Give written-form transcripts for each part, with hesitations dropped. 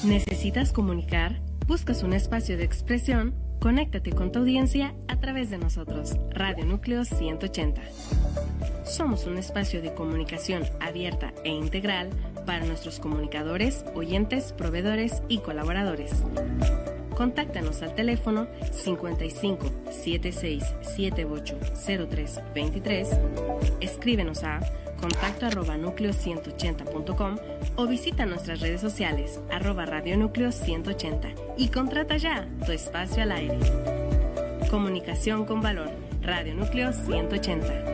¿Necesitas comunicar? ¿Buscas un espacio de expresión? Conéctate con tu audiencia a través de nosotros, Radio Núcleo 180. Somos un espacio de comunicación abierta e integral para nuestros comunicadores, oyentes, proveedores y colaboradores. Contáctanos al teléfono 55 76 78 03 23, escríbenos a contacto@nucleo180.com o visita nuestras redes sociales @Radio Núcleo 180 y contrata ya tu espacio al aire. Comunicación con valor, Radio Núcleo 180.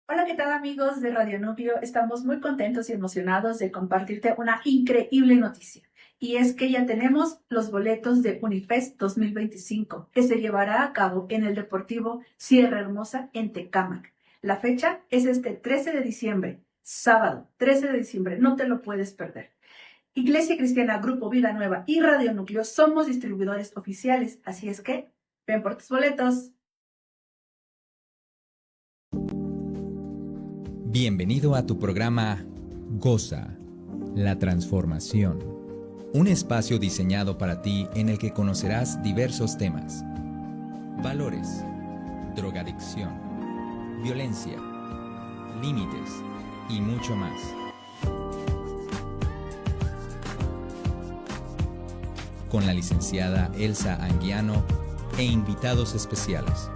Hola, ¿qué tal amigos de Radio Núcleo? Estamos muy contentos y emocionados de compartirte una increíble noticia. Y es que ya tenemos los boletos de Unifest 2025, que se llevará a cabo en el Deportivo Sierra Hermosa en Tecámac. La fecha es este 13 de diciembre, sábado 13 de diciembre, no te lo puedes perder. Iglesia Cristiana, Grupo Vida Nueva y Radio Núcleo somos distribuidores oficiales, así es que ven por tus boletos. Bienvenido a tu programa Goza, la transformación. Un espacio diseñado para ti en el que conocerás diversos temas: valores, drogadicción, violencia, límites y mucho más. Con la licenciada Elsa Anguiano e invitados especiales.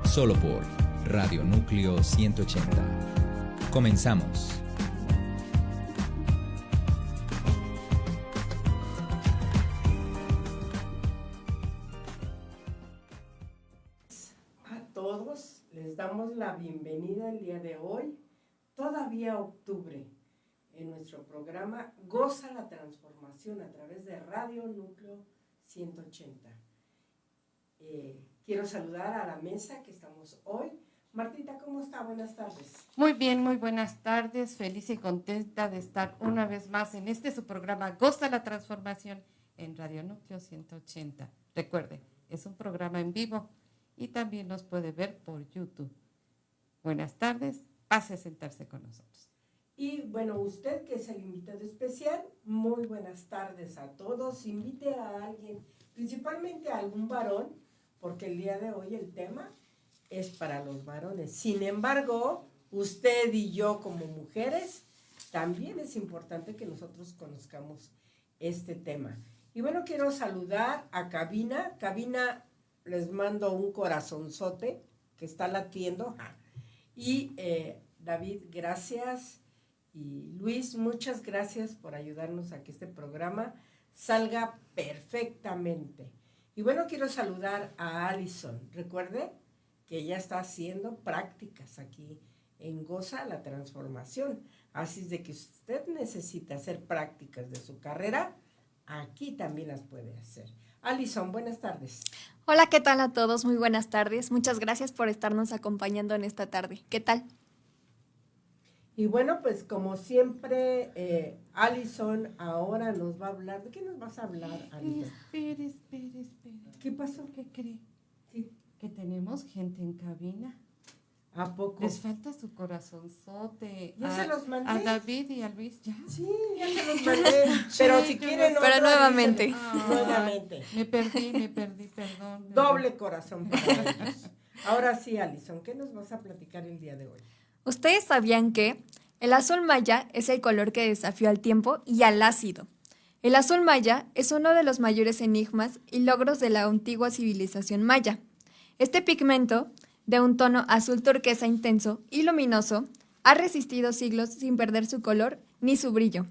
Solo por Radio Núcleo 180. Comenzamos. A todos les damos la bienvenida el día de hoy, todavía octubre, en nuestro programa Goza la Transformación a través de Radio Núcleo 180. Quiero saludar a la mesa que estamos hoy. Martita, ¿cómo está? Buenas tardes. Muy bien, muy buenas tardes. Feliz y contenta de estar una vez más en su programa Goza la Transformación en Radio Núcleo 180. Recuerde, es un programa en vivo y también nos puede ver por YouTube. Buenas tardes, pase a sentarse con nosotros. Y bueno, usted que es el invitado especial, muy buenas tardes a todos. Invite a alguien, principalmente a algún varón, porque el día de hoy el tema es para los varones. Sin embargo, usted y yo como mujeres, también es importante que nosotros conozcamos este tema. Y bueno, quiero saludar a Cabina. Cabina, les mando un corazonzote que está latiendo. Y David, gracias. Y Luis, muchas gracias por ayudarnos a que este programa salga perfectamente. Y bueno, quiero saludar a Alison. Recuerde que ella está haciendo prácticas aquí en Goza la Transformación. Así es de que usted necesita hacer prácticas de su carrera, aquí también las puede hacer. Alison, buenas tardes. Hola, ¿qué tal a todos? Muy buenas tardes. Muchas gracias por estarnos acompañando en esta tarde. ¿Qué tal? Y bueno, pues como siempre, Alison ahora nos va a hablar. ¿De qué nos vas a hablar, Alison? Espere. ¿Qué pasó? ¿Qué cree? ¿Qué? Que tenemos gente en cabina. ¿A poco? Les falta su corazonzote. Ya se los mandé. A David y a Luis, ¿ya? Sí, ya se los mandé. Pero si quieren Pero otro, nuevamente. dicen, nuevamente. Me perdí, perdón. Doble corazón para ellos. Ahora sí, Alison, ¿qué nos vas a platicar el día de hoy? ¿Ustedes sabían que el azul maya es el color que desafió al tiempo y al ácido? El azul maya es uno de los mayores enigmas y logros de la antigua civilización maya. Este pigmento, de un tono azul turquesa intenso y luminoso, ha resistido siglos sin perder su color ni su brillo.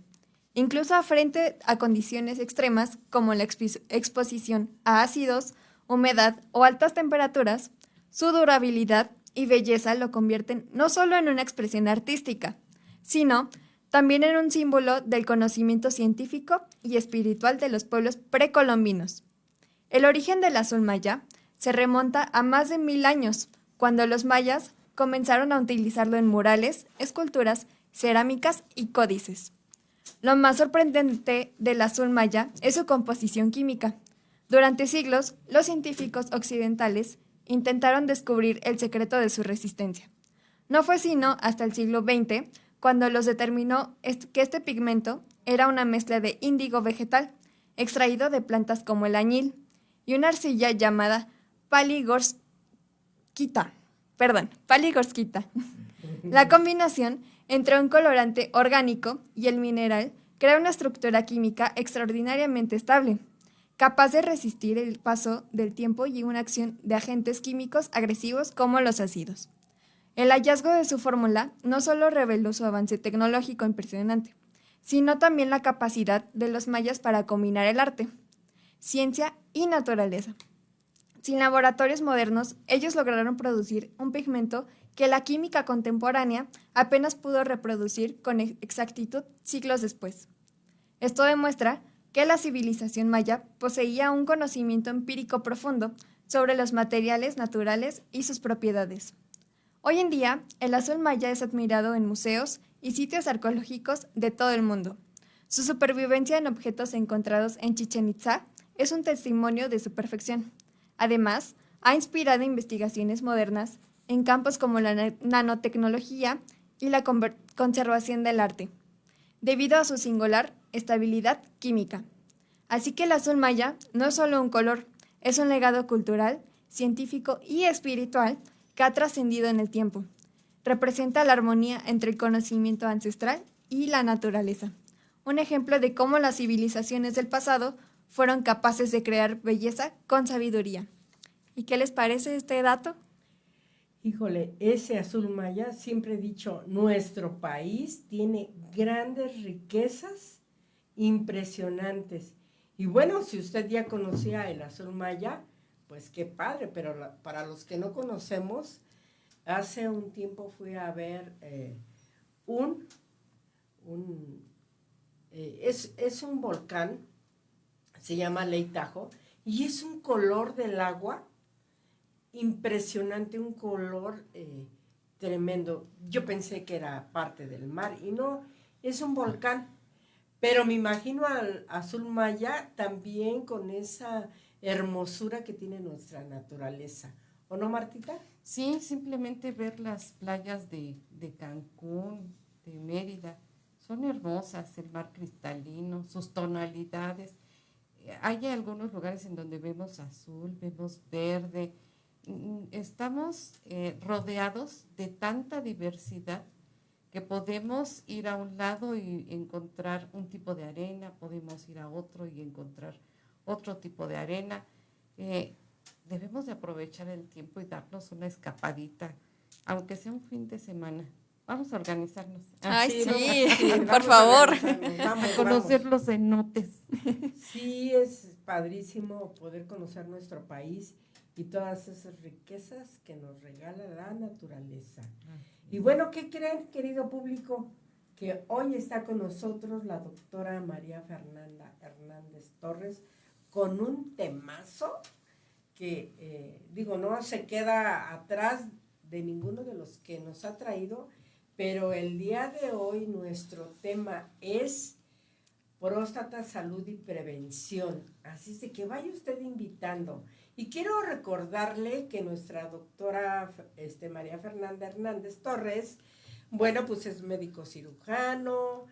Incluso frente a condiciones extremas como la exposición a ácidos, humedad o altas temperaturas, su durabilidad y belleza lo convierten no solo en una expresión artística, sino también en un símbolo del conocimiento científico y espiritual de los pueblos precolombinos. El origen del azul maya se remonta a más de 1000 años, cuando los mayas comenzaron a utilizarlo en murales, esculturas, cerámicas y códices. Lo más sorprendente del azul maya es su composición química. Durante siglos, los científicos occidentales intentaron descubrir el secreto de su resistencia. No fue sino hasta el siglo XX cuando los determinó que este pigmento era una mezcla de índigo vegetal, extraído de plantas como el añil, y una arcilla llamada paligorskita. La combinación entre un colorante orgánico y el mineral crea una estructura química extraordinariamente estable, capaz de resistir el paso del tiempo y una acción de agentes químicos agresivos como los ácidos. El hallazgo de su fórmula no solo reveló su avance tecnológico impresionante, sino también la capacidad de los mayas para combinar el arte, ciencia y naturaleza. Sin laboratorios modernos, ellos lograron producir un pigmento que la química contemporánea apenas pudo reproducir con exactitud siglos después. Esto demuestra que la civilización maya poseía un conocimiento empírico profundo sobre los materiales naturales y sus propiedades. Hoy en día, el azul maya es admirado en museos y sitios arqueológicos de todo el mundo. Su supervivencia en objetos encontrados en Chichén Itzá es un testimonio de su perfección. Además, ha inspirado investigaciones modernas en campos como la nanotecnología y la conservación del arte, debido a su singular estabilidad química. Así que el azul maya no es solo un color, es un legado cultural, científico y espiritual que ha trascendido en el tiempo. Representa la armonía entre el conocimiento ancestral y la naturaleza. Un ejemplo de cómo las civilizaciones del pasado fueron capaces de crear belleza con sabiduría. ¿Y qué les parece este dato? Híjole, ese azul maya, siempre he dicho, nuestro país tiene grandes riquezas impresionantes. Y bueno, si usted ya conocía el azul maya, pues qué padre, pero para los que no conocemos, hace un tiempo fui a ver es un volcán, se llama Lake Tahoe, y es un color del agua impresionante, un color tremendo. Yo pensé que era parte del mar y no, es un volcán. Pero me imagino al azul maya también con esa hermosura que tiene nuestra naturaleza. ¿O no, Martita? Sí, simplemente ver las playas de Cancún, de Mérida, son hermosas, el mar cristalino, sus tonalidades. Hay algunos lugares en donde vemos azul, vemos verde. Estamos rodeados de tanta diversidad que podemos ir a un lado y encontrar un tipo de arena, podemos ir a otro y encontrar otro tipo de arena. Debemos de aprovechar el tiempo y darnos una escapadita, aunque sea un fin de semana. Vamos a organizarnos. Ay, sí, vamos por favor. Vamos A conocer los cenotes. Sí, es padrísimo poder conocer nuestro país y todas esas riquezas que nos regala la naturaleza. Y bueno, ¿qué creen, querido público? Que hoy está con nosotros la doctora María Fernanda Hernández Torres con un temazo que, no se queda atrás de ninguno de los que nos ha traído, pero el día de hoy nuestro tema es próstata, salud y prevención. Así es de que vaya usted invitando. Y quiero recordarle que nuestra doctora María Fernanda Hernández Torres, bueno, pues es médico cirujano,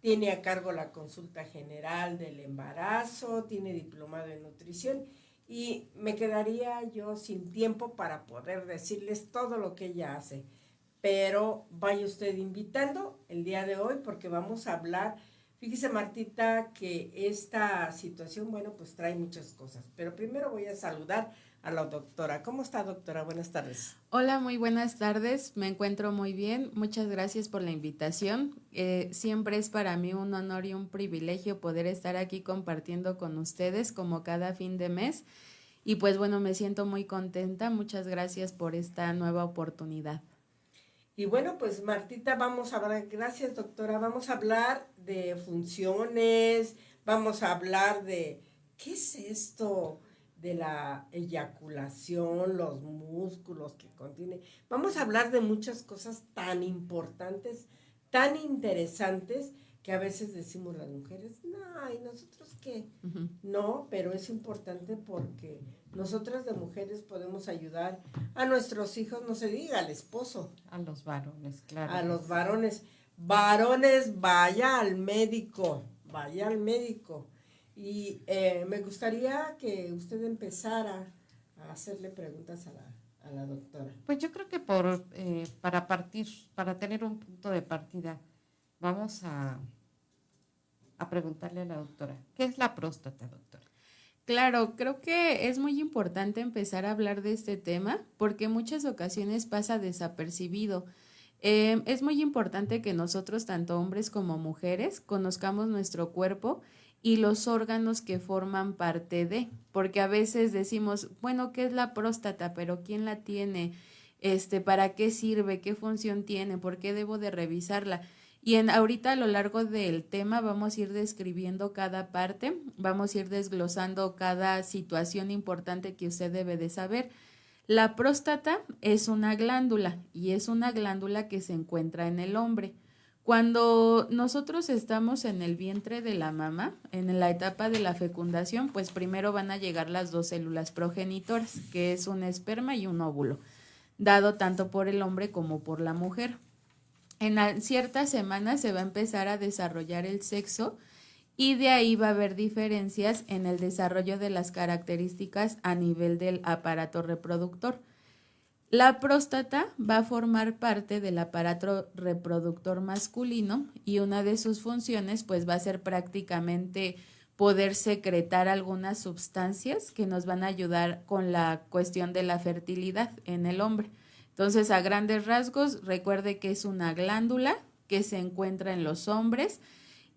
tiene a cargo la consulta general del embarazo, tiene diplomado en nutrición y me quedaría yo sin tiempo para poder decirles todo lo que ella hace. Pero vaya usted invitando el día de hoy porque vamos a hablar. Fíjese, Martita, que esta situación, bueno, pues trae muchas cosas. Pero primero voy a saludar a la doctora. ¿Cómo está, doctora? Buenas tardes. Hola, muy buenas tardes. Me encuentro muy bien. Muchas gracias por la invitación. Siempre es para mí un honor y un privilegio poder estar aquí compartiendo con ustedes como cada fin de mes. Y pues bueno, me siento muy contenta. Muchas gracias por esta nueva oportunidad. Y bueno, pues Martita, vamos a hablar, gracias doctora, vamos a hablar de funciones, vamos a hablar de, ¿qué es esto de la eyaculación, los músculos que contiene? Vamos a hablar de muchas cosas tan importantes, tan interesantes, que a veces decimos las mujeres, no, ¿y nosotros qué? Ujú. No, pero es importante porque nosotras de mujeres podemos ayudar a nuestros hijos, no se diga, al esposo, A los varones, claro. a que los sí. varones. Varones, vaya al médico, vaya al médico. Y me gustaría que usted empezara a hacerle preguntas a la doctora. Pues yo creo que para tener un punto de partida, vamos a preguntarle a la doctora, ¿qué es la próstata, doctora? Claro, creo que es muy importante empezar a hablar de este tema porque en muchas ocasiones pasa desapercibido. Es muy importante que nosotros, tanto hombres como mujeres, conozcamos nuestro cuerpo y los órganos que forman parte de, porque a veces decimos, bueno, ¿qué es la próstata? Pero ¿quién la tiene? ¿Para qué sirve? ¿Qué función tiene? ¿Por qué debo de revisarla? Y ahorita a lo largo del tema vamos a ir describiendo cada parte, vamos a ir desglosando cada situación importante que usted debe de saber. La próstata es una glándula y es una glándula que se encuentra en el hombre. Cuando nosotros estamos en el vientre de la mama, en la etapa de la fecundación, pues primero van a llegar las dos células progenitoras, que es un esperma y un óvulo, dado tanto por el hombre como por la mujer. En ciertas semanas se va a empezar a desarrollar el sexo y de ahí va a haber diferencias en el desarrollo de las características a nivel del aparato reproductor. La próstata va a formar parte del aparato reproductor masculino y una de sus funciones pues va a ser prácticamente poder secretar algunas sustancias que nos van a ayudar con la cuestión de la fertilidad en el hombre. Entonces, a grandes rasgos, recuerde que es una glándula que se encuentra en los hombres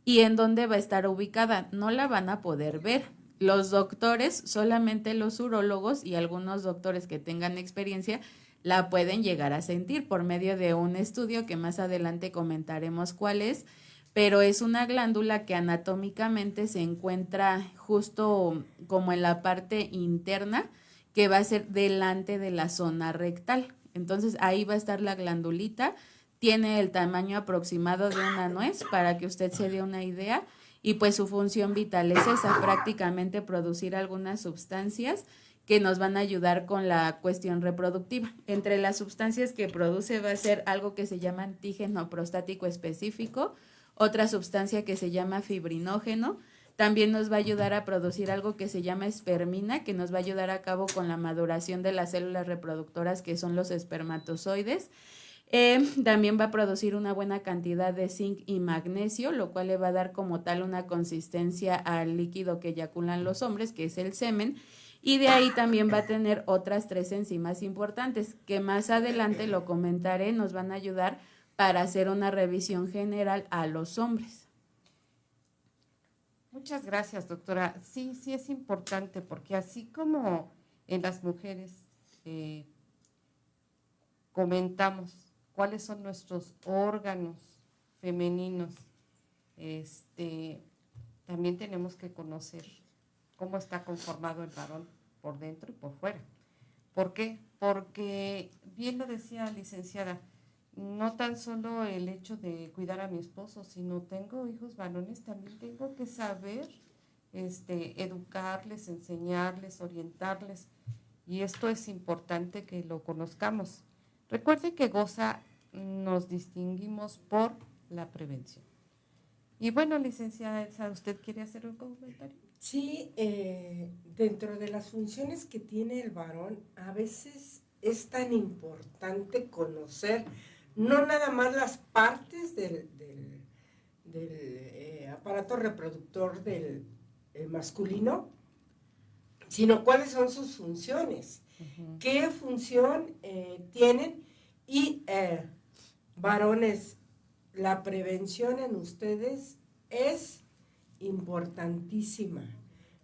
y en dónde va a estar ubicada. No la van a poder ver. Los doctores, solamente los urólogos y algunos doctores que tengan experiencia, la pueden llegar a sentir por medio de un estudio que más adelante comentaremos cuál es, pero es una glándula que anatómicamente se encuentra justo como en la parte interna, que va a ser delante de la zona rectal. Entonces ahí va a estar la glandulita, tiene el tamaño aproximado de una nuez para que usted se dé una idea y pues su función vital es esa, prácticamente producir algunas sustancias que nos van a ayudar con la cuestión reproductiva. Entre las sustancias que produce va a ser algo que se llama antígeno prostático específico, otra sustancia que se llama fibrinógeno. También nos va a ayudar a producir algo que se llama espermina, que nos va a ayudar a cabo con la maduración de las células reproductoras, que son los espermatozoides. También va a producir una buena cantidad de zinc y magnesio, lo cual le va a dar como tal una consistencia al líquido que eyaculan los hombres, que es el semen. Y de ahí también va a tener otras 3 enzimas importantes, que más adelante lo comentaré, nos van a ayudar para hacer una revisión general a los hombres. Muchas gracias, doctora. Sí, sí es importante porque así como en las mujeres comentamos cuáles son nuestros órganos femeninos, también tenemos que conocer cómo está conformado el varón por dentro y por fuera. ¿Por qué? Porque, bien lo decía la licenciada, no tan solo el hecho de cuidar a mi esposo, sino tengo hijos varones, también tengo que saber educarles, enseñarles, orientarles, y esto es importante que lo conozcamos. Recuerde que Goza nos distinguimos por la prevención. Y bueno, licenciada Elsa, ¿usted quiere hacer un comentario? Sí, dentro de las funciones que tiene el varón, a veces es tan importante conocer no nada más las partes del aparato reproductor del masculino, sino cuáles son sus funciones, qué función tienen y varones, la prevención en ustedes es importantísima.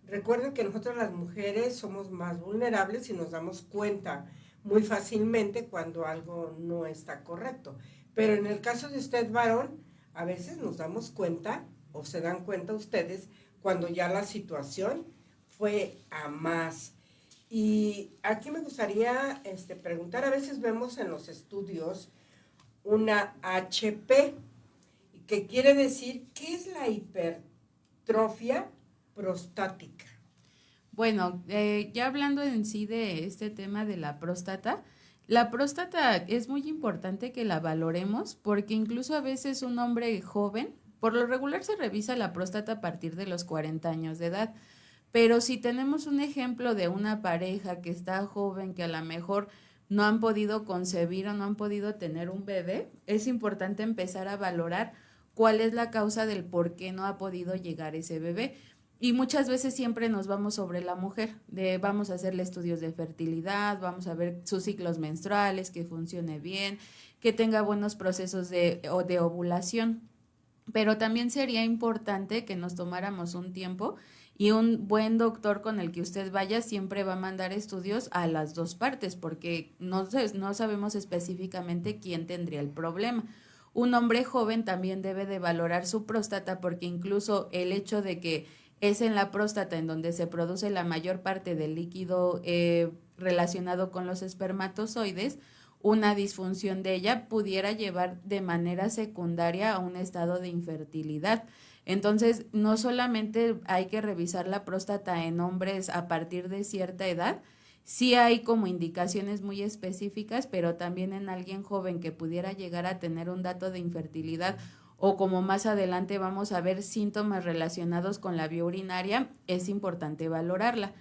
Recuerden que nosotros las mujeres somos más vulnerables y nos damos cuenta muy fácilmente cuando algo no está correcto. Pero en el caso de usted, varón, a veces nos damos cuenta o se dan cuenta ustedes cuando ya la situación fue a más. Y aquí me gustaría preguntar, a veces vemos en los estudios una HP. que quiere decir, ¿qué es la hipertrofia prostática? Bueno, ya hablando en sí de este tema de la próstata es muy importante que la valoremos porque incluso a veces un hombre joven, por lo regular se revisa la próstata a partir de los 40 años de edad, pero si tenemos un ejemplo de una pareja que está joven, que a lo mejor no han podido concebir o no han podido tener un bebé, es importante empezar a valorar cuál es la causa del por qué no ha podido llegar ese bebé. Y muchas veces siempre nos vamos sobre la mujer, vamos a hacerle estudios de fertilidad, vamos a ver sus ciclos menstruales, que funcione bien, que tenga buenos procesos de ovulación. Pero también sería importante que nos tomáramos un tiempo y un buen doctor con el que usted vaya siempre va a mandar estudios a las dos partes porque no sabemos específicamente quién tendría el problema. Un hombre joven también debe de valorar su próstata porque incluso el hecho de que es en la próstata en donde se produce la mayor parte del líquido relacionado con los espermatozoides, una disfunción de ella pudiera llevar de manera secundaria a un estado de infertilidad. Entonces, no solamente hay que revisar la próstata en hombres a partir de cierta edad, sí hay como indicaciones muy específicas, pero también en alguien joven que pudiera llegar a tener un dato de infertilidad o como más adelante vamos a ver síntomas relacionados con la vía urinaria, es importante valorarla.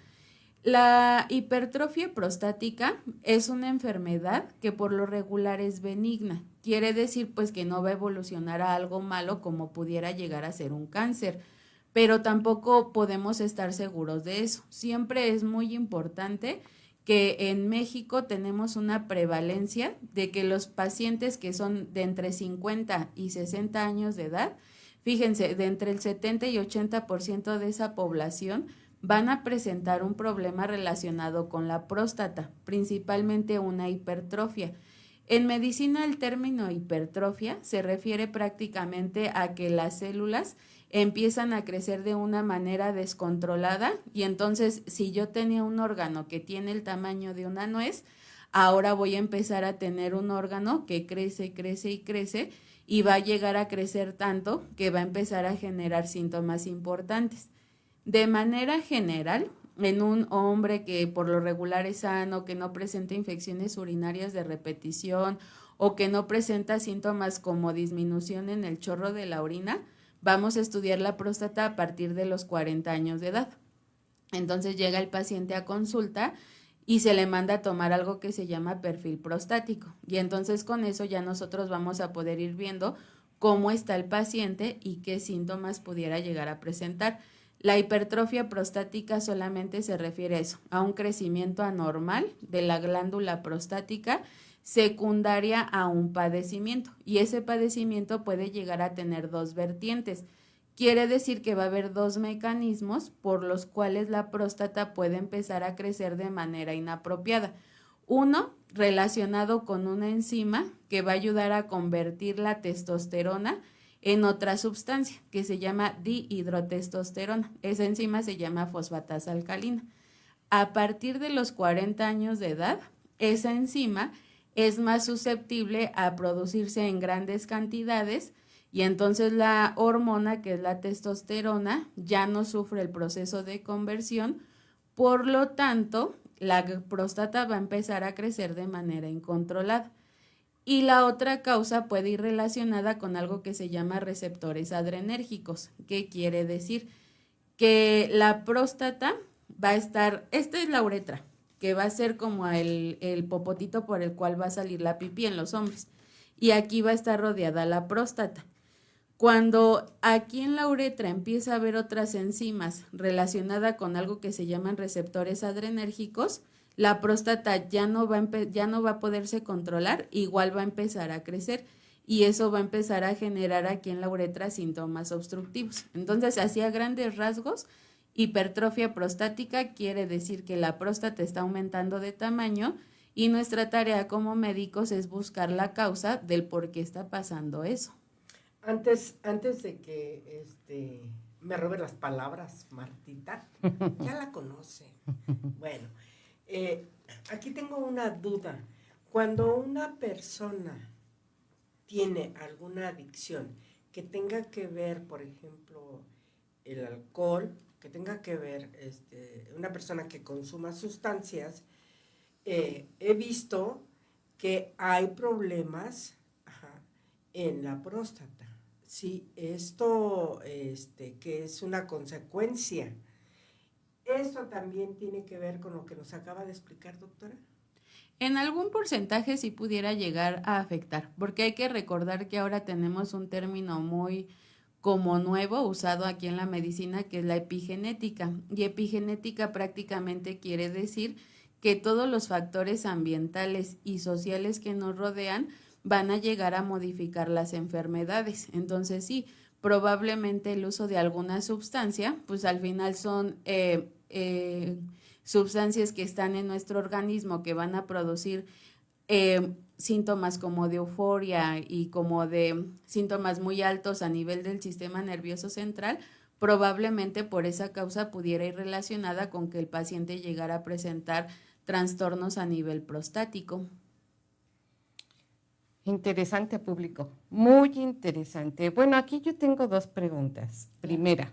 La hipertrofia prostática es una enfermedad que por lo regular es benigna. Quiere decir pues que no va a evolucionar a algo malo como pudiera llegar a ser un cáncer, pero tampoco podemos estar seguros de eso. Siempre es muy importante que en México tenemos una prevalencia de que los pacientes que son de entre 50 y 60 años de edad, fíjense, de entre el 70 y 80% de esa población van a presentar un problema relacionado con la próstata, principalmente una hipertrofia. En medicina el término hipertrofia se refiere prácticamente a que las células empiezan a crecer de una manera descontrolada y entonces si yo tenía un órgano que tiene el tamaño de una nuez, ahora voy a empezar a tener un órgano que crece, crece y crece y va a llegar a crecer tanto que va a empezar a generar síntomas importantes. De manera general, en un hombre que por lo regular es sano, que no presenta infecciones urinarias de repetición o que no presenta síntomas como disminución en el chorro de la orina, vamos a estudiar la próstata a partir de los 40 años de edad. Entonces llega el paciente a consulta y se le manda a tomar algo que se llama perfil prostático. Y entonces con eso ya nosotros vamos a poder ir viendo cómo está el paciente y qué síntomas pudiera llegar a presentar. La hipertrofia prostática solamente se refiere a eso, a un crecimiento anormal de la glándula prostática secundaria a un padecimiento y ese padecimiento puede llegar a tener dos vertientes. Quiere decir que va a haber dos mecanismos por los cuales la próstata puede empezar a crecer de manera inapropiada. Uno, relacionado con una enzima que va a ayudar a convertir la testosterona en otra sustancia que se llama dihidrotestosterona. Esa enzima se llama fosfatasa alcalina. A partir de los 40 años de edad, esa enzima es más susceptible a producirse en grandes cantidades y entonces la hormona, que es la testosterona, ya no sufre el proceso de conversión, por lo tanto, la próstata va a empezar a crecer de manera incontrolada. Y la otra causa puede ir relacionada con algo que se llama receptores adrenérgicos. ¿Qué quiere decir? Que la próstata va a estar, esta es la uretra, que va a ser como el popotito por el cual va a salir la pipí en los hombres. Y aquí va a estar rodeada la próstata. Cuando aquí en la uretra empieza a haber otras enzimas relacionadas con algo que se llaman receptores adrenérgicos, la próstata ya no va a poderse controlar, igual va a empezar a crecer y eso va a empezar a generar aquí en la uretra síntomas obstructivos. Entonces, así a grandes rasgos, hipertrofia prostática quiere decir que la próstata está aumentando de tamaño y nuestra tarea como médicos es buscar la causa del por qué está pasando eso. Antes de que me robe las palabras, Martita, ya la conoce. Bueno, aquí tengo una duda. Cuando una persona tiene alguna adicción que tenga que ver, por ejemplo, el alcohol, que tenga que ver una persona que consuma sustancias, he visto que hay problemas en la próstata. Sí, esto que es una consecuencia. ¿Eso también tiene que ver con lo que nos acaba de explicar, doctora? En algún porcentaje sí pudiera llegar a afectar, porque hay que recordar que ahora tenemos un término muy como nuevo usado aquí en la medicina, que es la epigenética. Y epigenética prácticamente quiere decir que todos los factores ambientales y sociales que nos rodean van a llegar a modificar las enfermedades. Entonces sí, probablemente el uso de alguna sustancia, pues al final son sustancias que están en nuestro organismo que van a producir síntomas como de euforia y como de síntomas muy altos a nivel del sistema nervioso central, probablemente por esa causa pudiera ir relacionada con que el paciente llegara a presentar trastornos a nivel prostático. Interesante, público, muy interesante. Bueno, aquí yo tengo dos preguntas. Primera,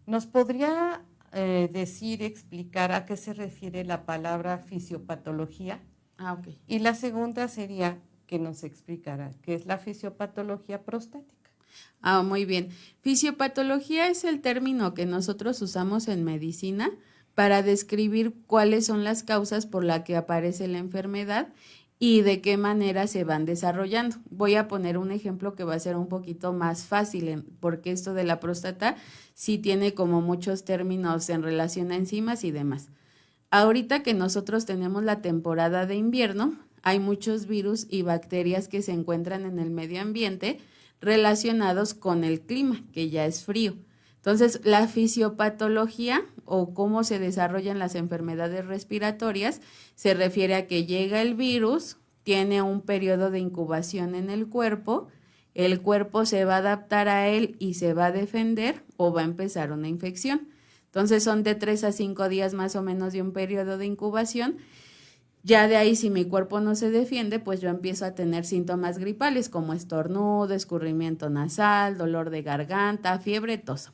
¿nos podría explicar a qué se refiere la palabra fisiopatología? Ok. Y la segunda sería que nos explicara qué es la fisiopatología prostática. Muy bien. Fisiopatología es el término que nosotros usamos en medicina para describir cuáles son las causas por las que aparece la enfermedad y de qué manera se van desarrollando. Voy a poner un ejemplo que va a ser un poquito más fácil, porque esto de la próstata sí tiene como muchos términos en relación a enzimas y demás. Ahorita que nosotros tenemos la temporada de invierno, hay muchos virus y bacterias que se encuentran en el medio ambiente relacionados con el clima, que ya es frío. Entonces, la fisiopatología o cómo se desarrollan las enfermedades respiratorias se refiere a que llega el virus, tiene un periodo de incubación en el cuerpo se va a adaptar a él y se va a defender o va a empezar una infección. Entonces, son de 3 a 5 días más o menos de un periodo de incubación. Ya de ahí, si mi cuerpo no se defiende, pues yo empiezo a tener síntomas gripales como estornudo, escurrimiento nasal, dolor de garganta, fiebre, tos.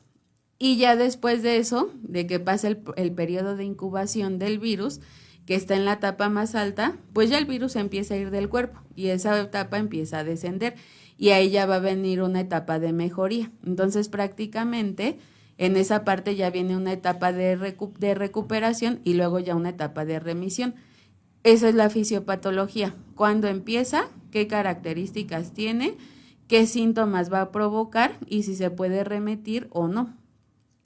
Y ya después de eso, de que pasa el periodo de incubación del virus, que está en la etapa más alta, pues ya el virus empieza a ir del cuerpo y esa etapa empieza a descender y ahí ya va a venir una etapa de mejoría. Entonces, prácticamente en esa parte ya viene una etapa de recuperación y luego ya una etapa de remisión. Esa es la fisiopatología. ¿Cuándo empieza? ¿Qué características tiene? ¿Qué síntomas va a provocar? Y si se puede remitir o no.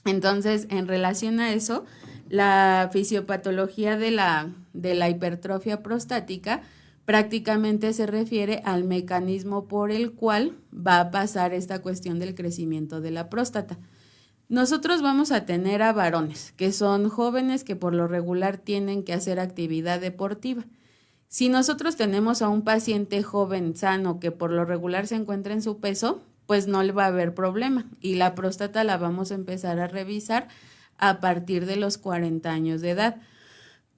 Entonces, en relación a eso, la fisiopatología de la hipertrofia prostática prácticamente se refiere al mecanismo por el cual va a pasar esta cuestión del crecimiento de la próstata. Nosotros vamos a tener a varones, que son jóvenes que por lo regular tienen que hacer actividad deportiva. Si nosotros tenemos a un paciente joven sano que por lo regular se encuentra en su peso, pues no le va a haber problema y la próstata la vamos a empezar a revisar a partir de los 40 años de edad.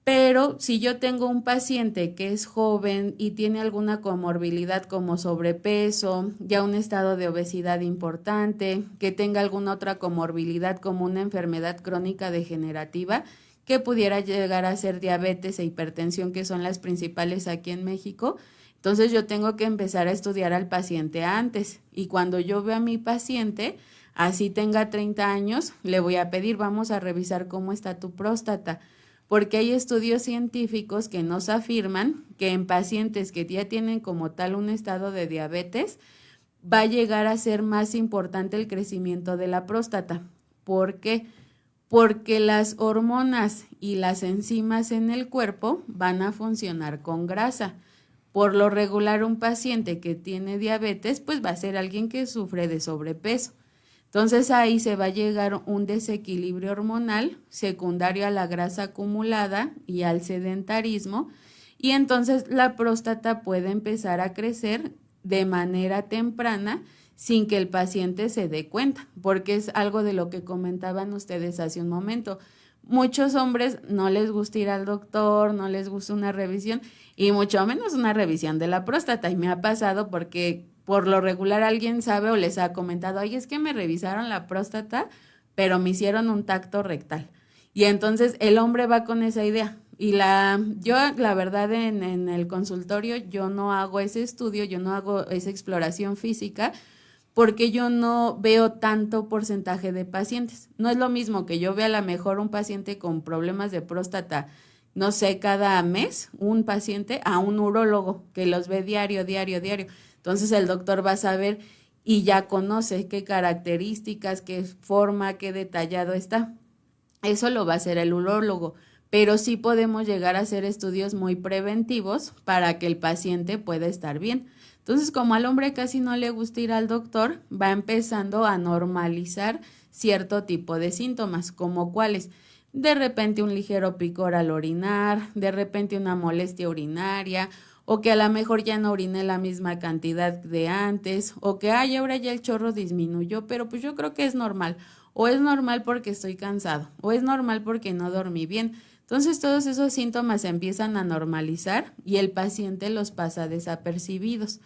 Pero si yo tengo un paciente que es joven y tiene alguna comorbilidad como sobrepeso, ya un estado de obesidad importante, que tenga alguna otra comorbilidad como una enfermedad crónica degenerativa, que pudiera llegar a ser diabetes e hipertensión, que son las principales aquí en México, entonces yo tengo que empezar a estudiar al paciente antes. Y cuando yo veo a mi paciente, así tenga 30 años, le voy a pedir, vamos a revisar cómo está tu próstata, porque hay estudios científicos que nos afirman que en pacientes que ya tienen como tal un estado de diabetes, va a llegar a ser más importante el crecimiento de la próstata. ¿Por qué? Porque las hormonas y las enzimas en el cuerpo van a funcionar con grasa. Por lo regular, un paciente que tiene diabetes, pues va a ser alguien que sufre de sobrepeso. Entonces ahí se va a llegar un desequilibrio hormonal secundario a la grasa acumulada y al sedentarismo, y entonces la próstata puede empezar a crecer de manera temprana sin que el paciente se dé cuenta, porque es algo de lo que comentaban ustedes hace un momento. Muchos hombres no les gusta ir al doctor, no les gusta una revisión y mucho menos una revisión de la próstata. Y me ha pasado porque por lo regular alguien sabe o les ha comentado, oye, es que me revisaron la próstata, pero me hicieron un tacto rectal. Y entonces el hombre va con esa idea. Y yo, la verdad, en el consultorio, yo no hago ese estudio, yo no hago esa exploración física, porque yo no veo tanto porcentaje de pacientes. No es lo mismo que yo vea a lo mejor un paciente con problemas de próstata, no sé, cada mes, un paciente, a un urólogo que los ve diario. Entonces el doctor va a saber y ya conoce qué características, qué forma, qué detallado está. Eso lo va a hacer el urólogo, pero sí podemos llegar a hacer estudios muy preventivos para que el paciente pueda estar bien. Entonces, como al hombre casi no le gusta ir al doctor, va empezando a normalizar cierto tipo de síntomas, como cuáles. De repente un ligero picor al orinar, de repente una molestia urinaria, o que a lo mejor ya no oriné la misma cantidad de antes, o que ahora ya el chorro disminuyó, pero pues yo creo que es normal, o es normal porque estoy cansado, o es normal porque no dormí bien. Entonces todos esos síntomas se empiezan a normalizar y el paciente los pasa desapercibidos.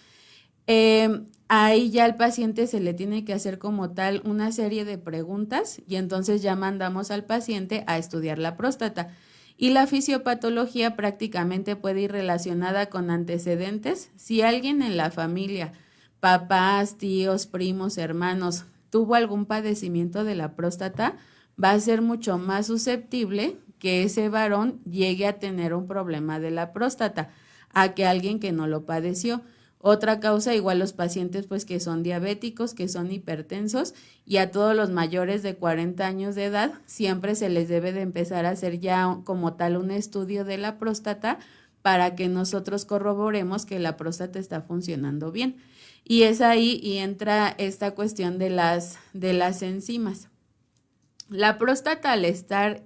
Ahí ya al paciente se le tiene que hacer como tal una serie de preguntas y entonces ya mandamos al paciente a estudiar la próstata. Y la fisiopatología prácticamente puede ir relacionada con antecedentes. Si alguien en la familia, papás, tíos, primos, hermanos, tuvo algún padecimiento de la próstata, va a ser mucho más susceptible que ese varón llegue a tener un problema de la próstata a que alguien que no lo padeció. Otra causa, igual los pacientes pues que son diabéticos, que son hipertensos, y a todos los mayores de 40 años de edad siempre se les debe de empezar a hacer ya como tal un estudio de la próstata para que nosotros corroboremos que la próstata está funcionando bien. Y es ahí y entra esta cuestión de las enzimas. La próstata, al estar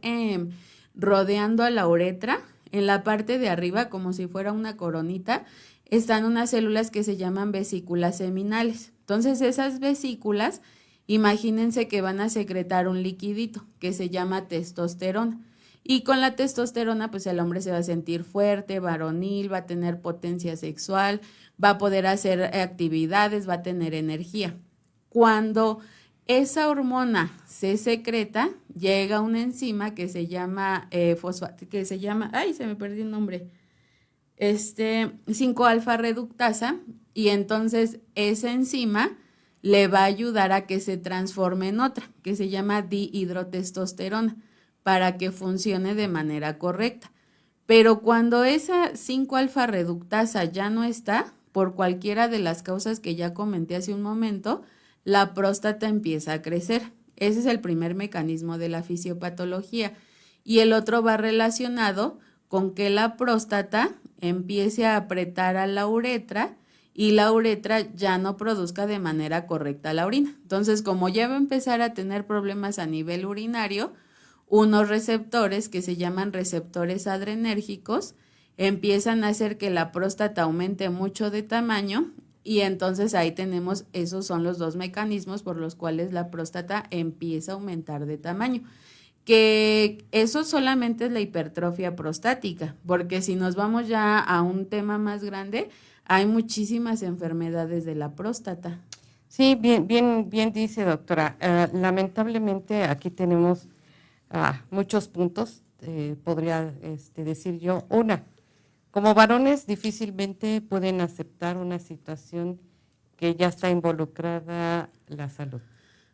rodeando a la uretra, en la parte de arriba, como si fuera una coronita, están unas células que se llaman vesículas seminales. Entonces, esas vesículas, imagínense que van a secretar un liquidito que se llama testosterona. Y con la testosterona, pues el hombre se va a sentir fuerte, varonil, va a tener potencia sexual, va a poder hacer actividades, va a tener energía. Cuando esa hormona se secreta, llega una enzima que se llama ay, se me perdió el nombre, 5-alfa reductasa, y entonces esa enzima le va a ayudar a que se transforme en otra, que se llama dihidrotestosterona, para que funcione de manera correcta. Pero cuando esa 5-alfa reductasa ya no está, por cualquiera de las causas que ya comenté hace un momento, la próstata empieza a crecer. Ese es el primer mecanismo de la fisiopatología. Y el otro va relacionado con que la próstata empiece a apretar a la uretra y la uretra ya no produzca de manera correcta la orina. Entonces, como ya va a empezar a tener problemas a nivel urinario, unos receptores que se llaman receptores adrenérgicos empiezan a hacer que la próstata aumente mucho de tamaño, y entonces ahí tenemos, esos son los dos mecanismos por los cuales la próstata empieza a aumentar de tamaño. Que eso solamente es la hipertrofia prostática, porque si nos vamos ya a un tema más grande, hay muchísimas enfermedades de la próstata. Sí, bien dice, doctora. Lamentablemente aquí tenemos muchos puntos, podría decir yo. Una, como varones difícilmente pueden aceptar una situación que ya está involucrada la salud,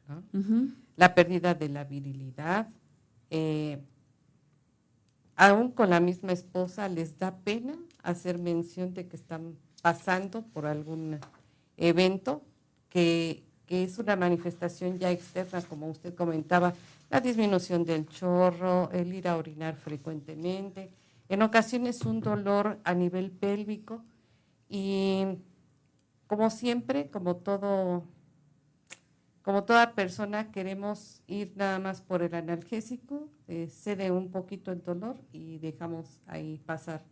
¿no? Uh-huh. La pérdida de la virilidad. Aún con la misma esposa les da pena hacer mención de que están pasando por algún evento que es una manifestación ya externa, como usted comentaba, la disminución del chorro, el ir a orinar frecuentemente, en ocasiones un dolor a nivel pélvico, y como siempre, como toda persona, queremos ir nada más por el analgésico, cede un poquito el dolor y dejamos ahí pasar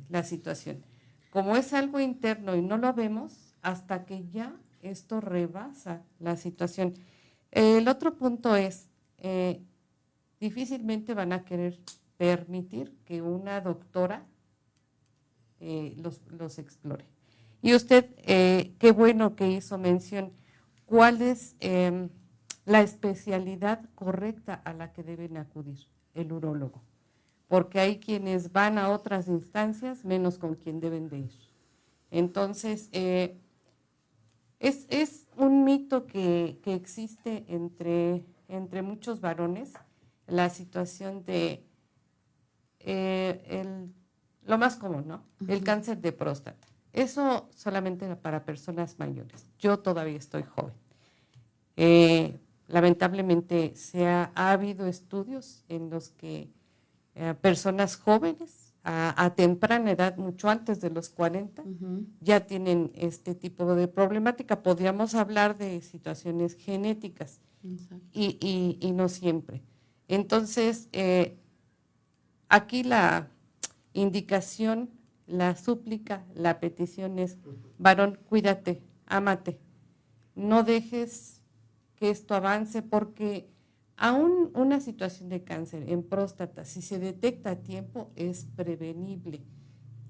la situación. Como es algo interno y no lo vemos hasta que ya esto rebasa la situación. El otro punto es, difícilmente van a querer permitir que una doctora los explore. Y usted, qué bueno que hizo mención, ¿cuál es la especialidad correcta a la que deben acudir? El urólogo. Porque hay quienes van a otras instancias menos con quien deben de ir. Entonces, es un mito que existe entre muchos varones, la situación de lo más común, ¿no? El cáncer de próstata. Eso solamente para personas mayores. Yo todavía estoy joven. Lamentablemente ha habido estudios en los que personas jóvenes a temprana edad, mucho antes de los 40, ya tienen este tipo de problemática. Podríamos hablar de situaciones genéticas y no siempre. Entonces, aquí la indicación, la súplica, la petición es, varón, cuídate, ámate, no dejes que esto avance, porque aún una situación de cáncer en próstata, si se detecta a tiempo, es prevenible.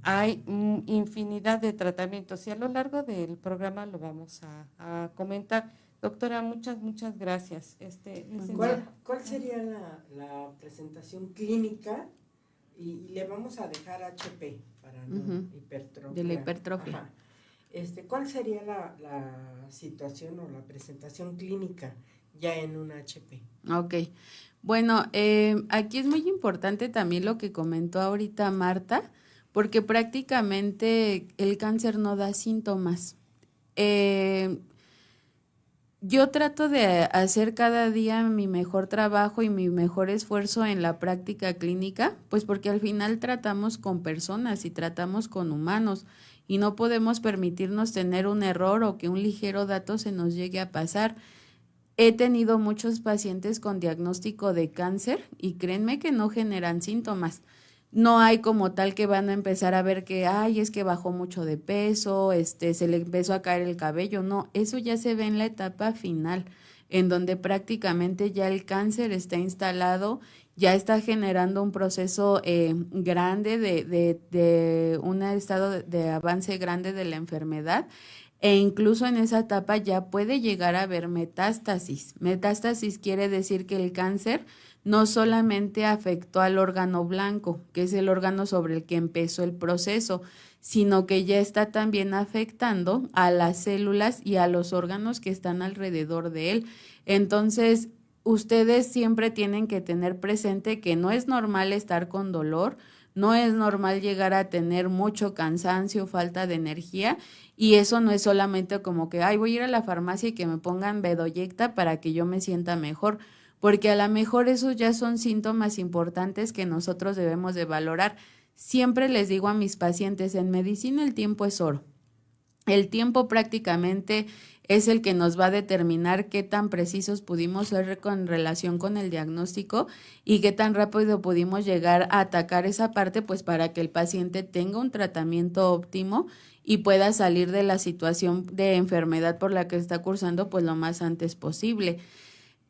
Hay infinidad de tratamientos y a lo largo del programa lo vamos a comentar. Doctora, muchas gracias. ¿Cuál sería la presentación clínica? Y le vamos a dejar HP para hipertrofia. De la hipertrofia. Ajá. ¿Cuál sería la situación o la presentación clínica ya en un HP? Ok. Bueno, aquí es muy importante también lo que comentó ahorita Marta, porque prácticamente el cáncer no da síntomas. Yo trato de hacer cada día mi mejor trabajo y mi mejor esfuerzo en la práctica clínica, pues porque al final tratamos con personas y tratamos con humanos y no podemos permitirnos tener un error o que un ligero dato se nos llegue a pasar. He tenido muchos pacientes con diagnóstico de cáncer y créanme que no generan síntomas. No hay como tal que van a empezar a ver que, es que bajó mucho de peso, se le empezó a caer el cabello. No, eso ya se ve en la etapa final, en donde prácticamente ya el cáncer está instalado, ya está generando un proceso grande de un estado de avance grande de la enfermedad. E incluso en esa etapa ya puede llegar a haber metástasis. Metástasis quiere decir que el cáncer no solamente afectó al órgano blanco, que es el órgano sobre el que empezó el proceso, sino que ya está también afectando a las células y a los órganos que están alrededor de él. Entonces, ustedes siempre tienen que tener presente que no es normal estar con dolor, no es normal llegar a tener mucho cansancio, falta de energía, y eso no es solamente como que, voy a ir a la farmacia y que me pongan Bedoyecta para que yo me sienta mejor, porque a lo mejor esos ya son síntomas importantes que nosotros debemos de valorar. Siempre les digo a mis pacientes, en medicina el tiempo es oro. El tiempo prácticamente es el que nos va a determinar qué tan precisos pudimos ser con relación con el diagnóstico y qué tan rápido pudimos llegar a atacar esa parte, pues para que el paciente tenga un tratamiento óptimo y pueda salir de la situación de enfermedad por la que está cursando pues lo más antes posible.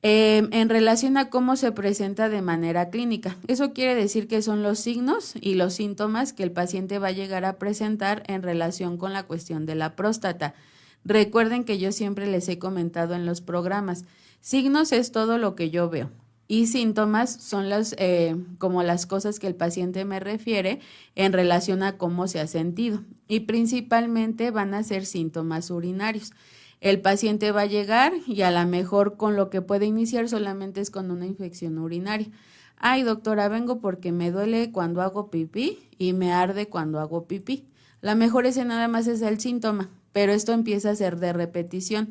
En relación a cómo se presenta de manera clínica, eso quiere decir que son los signos y los síntomas que el paciente va a llegar a presentar en relación con la cuestión de la próstata. Recuerden que yo siempre les he comentado en los programas, signos es todo lo que yo veo y síntomas son como las cosas que el paciente me refiere en relación a cómo se ha sentido y principalmente van a ser síntomas urinarios. El paciente va a llegar y a lo mejor con lo que puede iniciar solamente es con una infección urinaria. Doctora, vengo porque me duele cuando hago pipí y me arde cuando hago pipí. A lo mejor ese nada más es el síntoma, pero esto empieza a ser de repetición.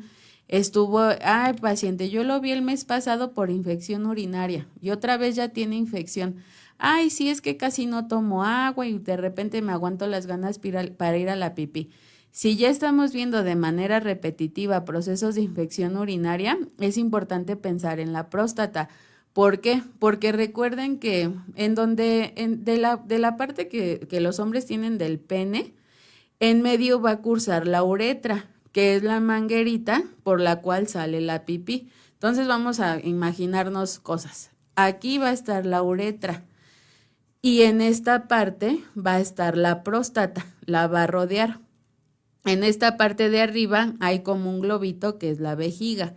Paciente, yo lo vi el mes pasado por infección urinaria y otra vez ya tiene infección. Sí, es que casi no tomo agua y de repente me aguanto las ganas para ir a la pipí. Si ya estamos viendo de manera repetitiva procesos de infección urinaria, es importante pensar en la próstata. ¿Por qué? Porque recuerden que de la parte que los hombres tienen del pene, en medio va a cursar la uretra, que es la manguerita por la cual sale la pipí. Entonces vamos a imaginarnos cosas. Aquí va a estar la uretra y en esta parte va a estar la próstata, la va a rodear. En esta parte de arriba hay como un globito que es la vejiga.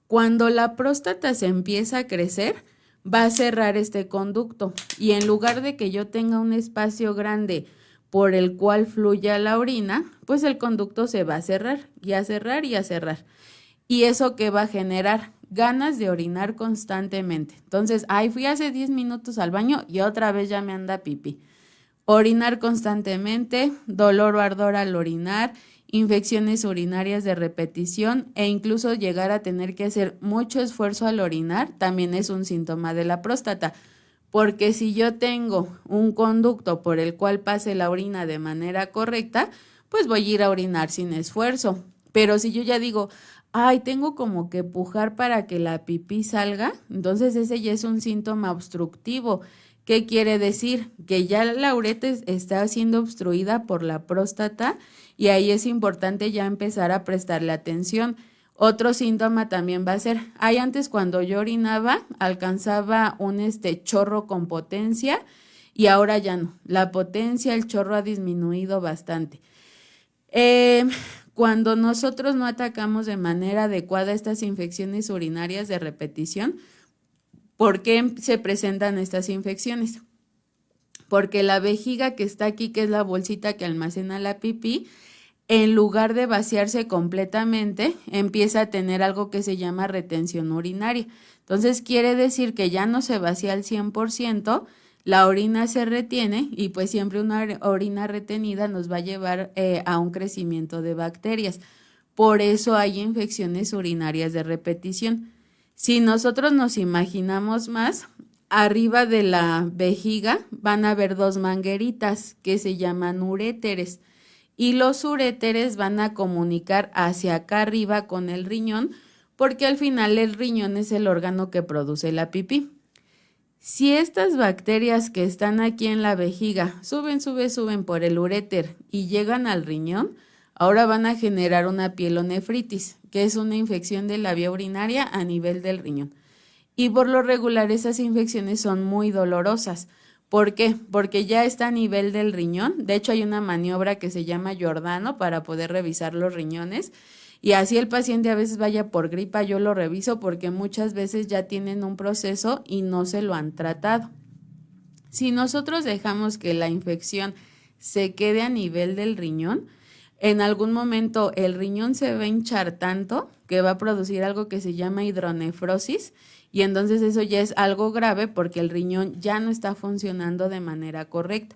Cuando la próstata se empieza a crecer, va a cerrar este conducto y en lugar de que yo tenga un espacio grande por el cual fluya la orina, pues el conducto se va a cerrar y a cerrar y a cerrar. ¿Y eso qué va a generar? Ganas de orinar constantemente. Entonces, fui hace 10 minutos al baño y otra vez ya me anda pipí. Orinar constantemente, dolor o ardor al orinar, infecciones urinarias de repetición e incluso llegar a tener que hacer mucho esfuerzo al orinar también es un síntoma de la próstata. Porque si yo tengo un conducto por el cual pase la orina de manera correcta, pues voy a ir a orinar sin esfuerzo. Pero si yo ya digo, tengo como que pujar para que la pipí salga, entonces ese ya es un síntoma obstructivo. ¿Qué quiere decir? Que ya la uretra está siendo obstruida por la próstata y ahí es importante ya empezar a prestarle atención. Otro síntoma también va a ser, antes cuando yo orinaba alcanzaba un chorro con potencia y ahora ya no. La potencia, el chorro ha disminuido bastante. Cuando nosotros no atacamos de manera adecuada estas infecciones urinarias de repetición, ¿por qué se presentan estas infecciones? Porque la vejiga que está aquí, que es la bolsita que almacena la pipí, en lugar de vaciarse completamente, empieza a tener algo que se llama retención urinaria. Entonces, quiere decir que ya no se vacía al 100%, la orina se retiene y pues siempre una orina retenida nos va a llevar a un crecimiento de bacterias. Por eso hay infecciones urinarias de repetición. Si nosotros nos imaginamos más, arriba de la vejiga van a haber 2 mangueritas que se llaman uréteres. Y los uréteres van a comunicar hacia acá arriba con el riñón, porque al final el riñón es el órgano que produce la pipí. Si estas bacterias que están aquí en la vejiga suben por el uréter y llegan al riñón, ahora van a generar una pielonefritis, que es una infección de la vía urinaria a nivel del riñón. Y por lo regular esas infecciones son muy dolorosas. ¿Por qué? Porque ya está a nivel del riñón. De hecho, hay una maniobra que se llama Giordano para poder revisar los riñones. Y así el paciente a veces vaya por gripa, yo lo reviso porque muchas veces ya tienen un proceso y no se lo han tratado. Si nosotros dejamos que la infección se quede a nivel del riñón, en algún momento el riñón se va a hinchar tanto que va a producir algo que se llama hidronefrosis. Y entonces eso ya es algo grave porque el riñón ya no está funcionando de manera correcta.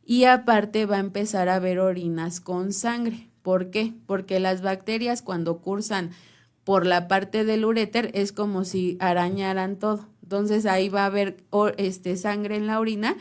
Y aparte va a empezar a haber orinas con sangre. ¿Por qué? Porque las bacterias cuando cursan por la parte del uréter es como si arañaran todo. Entonces ahí va a haber sangre en la orina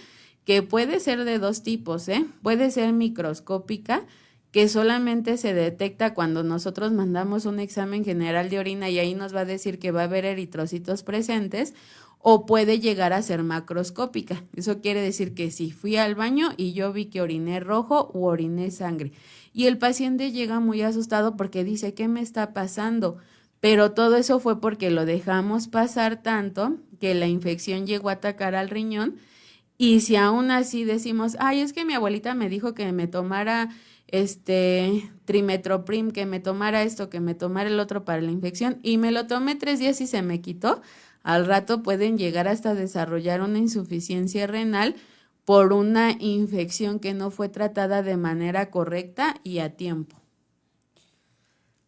que puede ser de 2 tipos, Puede ser microscópica, que solamente se detecta cuando nosotros mandamos un examen general de orina y ahí nos va a decir que va a haber eritrocitos presentes, o puede llegar a ser macroscópica. Eso quiere decir que si fui al baño y yo vi que oriné rojo u oriné sangre. Y el paciente llega muy asustado porque dice, ¿qué me está pasando? Pero todo eso fue porque lo dejamos pasar tanto que la infección llegó a atacar al riñón. Y si aún así decimos, es que mi abuelita me dijo que me tomara trimetoprim, que me tomara esto, que me tomara el otro para la infección, y me lo tomé 3 días y se me quitó, al rato pueden llegar hasta desarrollar una insuficiencia renal por una infección que no fue tratada de manera correcta y a tiempo.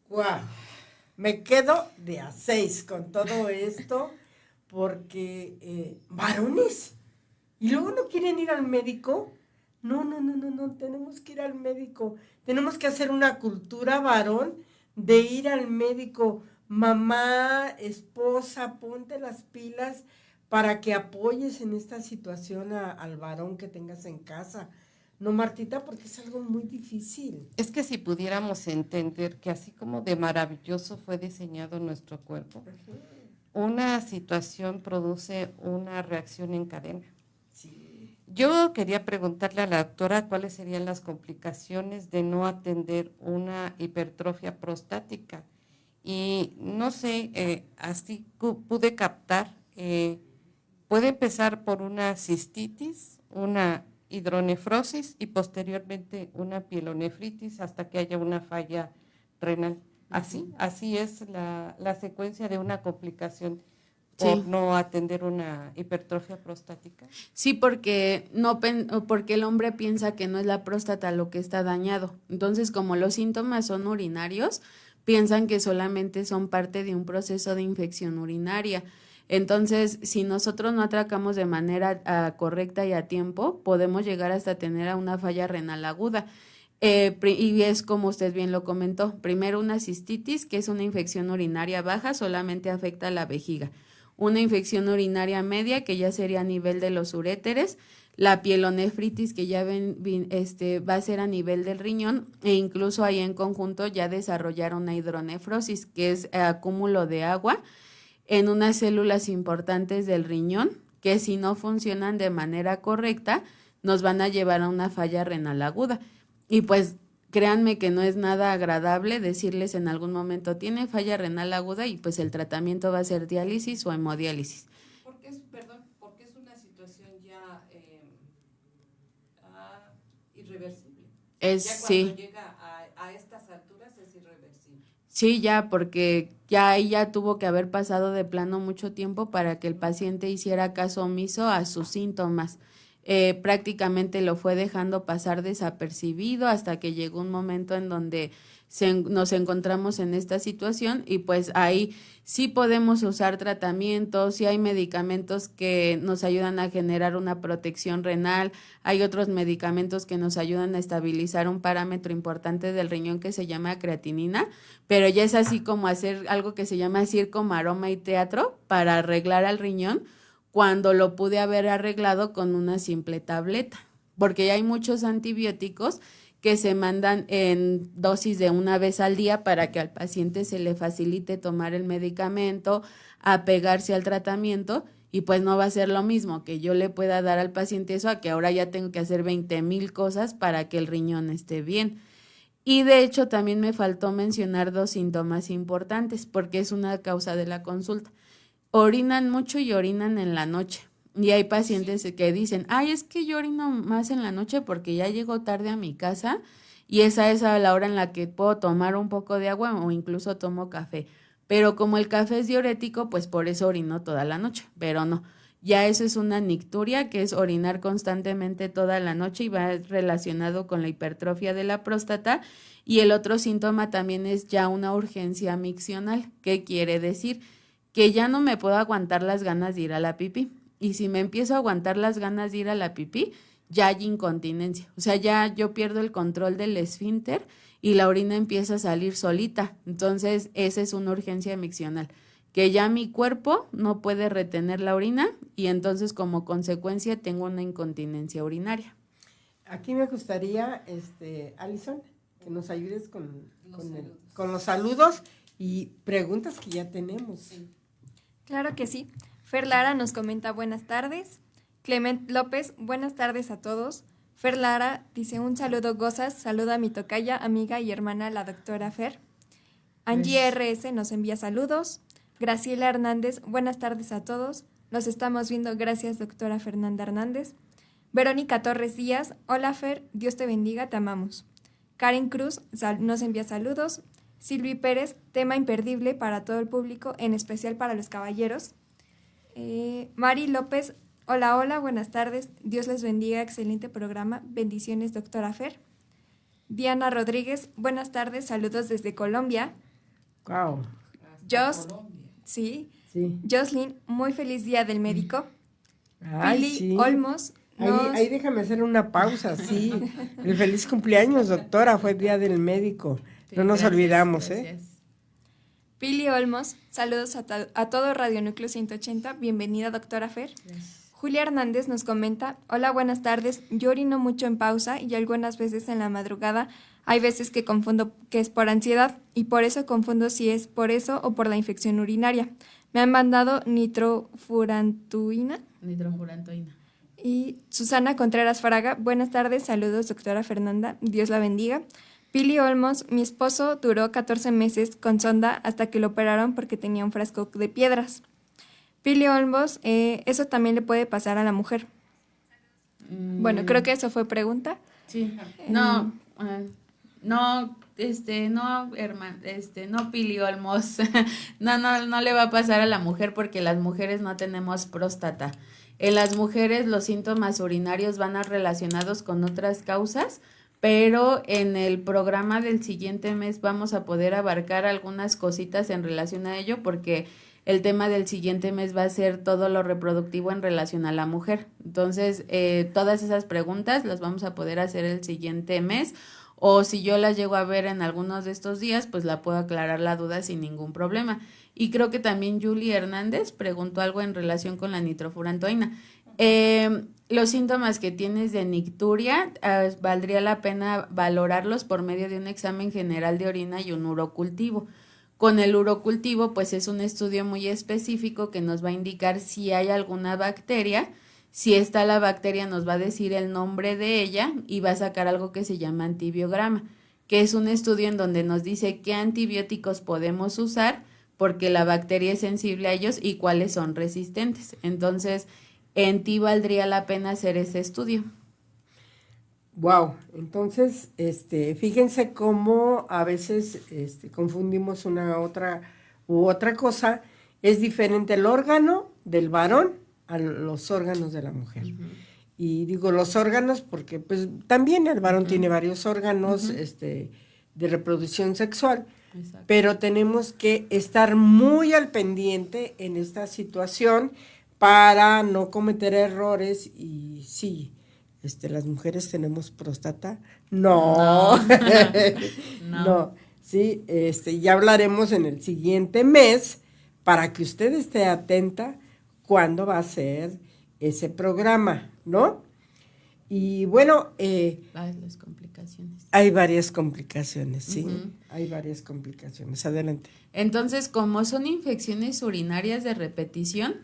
¡Guau! Me quedo de a 6 con todo esto, porque varones, y luego no quieren ir al médico. No, tenemos que ir al médico. Tenemos que hacer una cultura varón de ir al médico. Mamá, esposa, ponte las pilas para que apoyes en esta situación al varón que tengas en casa. No, Martita, porque es algo muy difícil. Es que si pudiéramos entender que así como de maravilloso fue diseñado nuestro cuerpo, una situación produce una reacción en cadena. Sí. Yo quería preguntarle a la doctora cuáles serían las complicaciones de no atender una hipertrofia prostática. Y no sé, así pude captar, puede empezar por una cistitis, una hidronefrosis y posteriormente una pielonefritis hasta que haya una falla renal. Así es la secuencia de una complicación por no atender una hipertrofia prostática. Sí, porque el hombre piensa que no es la próstata lo que está dañado. Entonces, como los síntomas son urinarios, piensan que solamente son parte de un proceso de infección urinaria. Entonces, si nosotros no atracamos de manera correcta y a tiempo, podemos llegar hasta tener a una falla renal aguda. Y es como usted bien lo comentó, primero una cistitis, que es una infección urinaria baja, solamente afecta a la vejiga. Una infección urinaria media, que ya sería a nivel de los uréteres, la pielonefritis, que ya va a ser a nivel del riñón, e incluso ahí en conjunto ya desarrollar una hidronefrosis, que es acúmulo de agua en unas células importantes del riñón, que si no funcionan de manera correcta, nos van a llevar a una falla renal aguda. Y pues créanme que no es nada agradable decirles en algún momento tiene falla renal aguda y pues el tratamiento va a ser diálisis o hemodiálisis. Porque es una situación ya irreversible. Ya cuando llega a estas alturas es irreversible. Sí, ya, porque ya ahí ya tuvo que haber pasado de plano mucho tiempo para que el paciente hiciera caso omiso a sus síntomas. Prácticamente lo fue dejando pasar desapercibido hasta que llegó un momento en donde nos encontramos en esta situación y pues ahí sí podemos usar tratamientos, sí hay medicamentos que nos ayudan a generar una protección renal, hay otros medicamentos que nos ayudan a estabilizar un parámetro importante del riñón que se llama creatinina, pero ya es así como hacer algo que se llama circo, maroma y teatro para arreglar al riñón, cuando lo pude haber arreglado con una simple tableta, porque ya hay muchos antibióticos que se mandan en dosis de una vez al día para que al paciente se le facilite tomar el medicamento, apegarse al tratamiento, y pues no va a ser lo mismo que yo le pueda dar al paciente eso a que ahora ya tengo que hacer 20,000 cosas para que el riñón esté bien. Y de hecho también me faltó mencionar 2 síntomas importantes, porque es una causa de la consulta. Orinan mucho y orinan en la noche. Y hay pacientes que dicen, ay, es que yo orino más en la noche porque ya llego tarde a mi casa y esa es a la hora en la que puedo tomar un poco de agua o incluso tomo café. Pero como el café es diurético, pues por eso orino toda la noche. Pero no, ya eso es una nicturia, que es orinar constantemente toda la noche y va relacionado con la hipertrofia de la próstata. Y el otro síntoma también es ya una urgencia miccional. ¿Qué quiere decir? Que ya no me puedo aguantar las ganas de ir a la pipí. Y si me empiezo a aguantar las ganas de ir a la pipí, ya hay incontinencia. O sea, ya yo pierdo el control del esfínter y la orina empieza a salir solita. Entonces, esa es una urgencia miccional, que ya mi cuerpo no puede retener la orina y entonces como consecuencia tengo una incontinencia urinaria. Aquí me gustaría, Alison, que nos ayudes con los saludos y preguntas que ya tenemos. Claro que sí. Fer Lara nos comenta buenas tardes. Clement López, buenas tardes a todos. Fer Lara dice un saludo gozas, saluda a mi tocaya, amiga y hermana la doctora Fer. Angie RS nos envía saludos. Graciela Hernández, buenas tardes a todos. Nos estamos viendo, gracias doctora Fernanda Hernández. Verónica Torres Díaz, hola Fer, Dios te bendiga, te amamos. Karen Cruz nos envía saludos. Silvi Pérez, tema imperdible para todo el público, en especial para los caballeros. Mari López, hola, hola, buenas tardes, Dios les bendiga, excelente programa, bendiciones doctora Fer. Diana Rodríguez, buenas tardes, saludos desde Colombia. Wow. Sí. Jocelyn, muy feliz día del médico. Ay, Pili sí. Olmos. Ahí déjame hacer una pausa, sí. El feliz cumpleaños, doctora, fue día del médico. No nos olvidamos, gracias. Pili Olmos, saludos a todo Radio Núcleo 180, bienvenida doctora Fer. Gracias. Julia Hernández nos comenta, hola, buenas tardes, yo orino mucho en pausa y algunas veces en la madrugada, hay veces que confundo que es por ansiedad y por eso confundo si es por eso o por la infección urinaria. Me han mandado nitrofurantoína. Y Susana Contreras Fraga, buenas tardes, saludos doctora Fernanda, Dios la bendiga. Pili Olmos, mi esposo duró 14 meses con sonda hasta que lo operaron porque tenía un frasco de piedras. Pili Olmos, eso también le puede pasar a la mujer. Bueno, creo que eso fue pregunta. Sí. No, no, no, Pili Olmos. No le va a pasar a la mujer porque las mujeres no tenemos próstata. En las mujeres los síntomas urinarios van a relacionados con otras causas, pero en el programa del siguiente mes vamos a poder abarcar algunas cositas en relación a ello, porque el tema del siguiente mes va a ser todo lo reproductivo en relación a la mujer. Entonces, todas esas preguntas las vamos a poder hacer el siguiente mes, o si yo las llego a ver en algunos de estos días, pues la puedo aclarar la duda sin ningún problema. Y creo que también Julie Hernández preguntó algo en relación con la nitrofurantoína. Los síntomas que tienes de nicturia, valdría la pena valorarlos por medio de un examen general de orina y un urocultivo. Con el urocultivo, pues es un estudio muy específico que nos va a indicar si hay alguna bacteria. Si está la bacteria, nos va a decir el nombre de ella y va a sacar algo que se llama antibiograma, que es un estudio en donde nos dice qué antibióticos podemos usar porque la bacteria es sensible a ellos y cuáles son resistentes. Entonces, en ti valdría la pena hacer ese estudio. Wow, entonces, fíjense cómo a veces confundimos una otra cosa. Es diferente el órgano del varón a los órganos de la mujer. Y digo los órganos porque pues también el varón tiene varios órganos de reproducción sexual. Exacto. Pero tenemos que estar muy al pendiente en esta situación para no cometer errores. Y sí, las mujeres tenemos próstata. No. Sí, ya hablaremos en el siguiente mes para que usted esté atenta cuándo va a ser ese programa, ¿no? Y bueno, las complicaciones. Hay varias complicaciones, sí. Hay varias complicaciones. Adelante. Entonces, como son infecciones urinarias de repetición,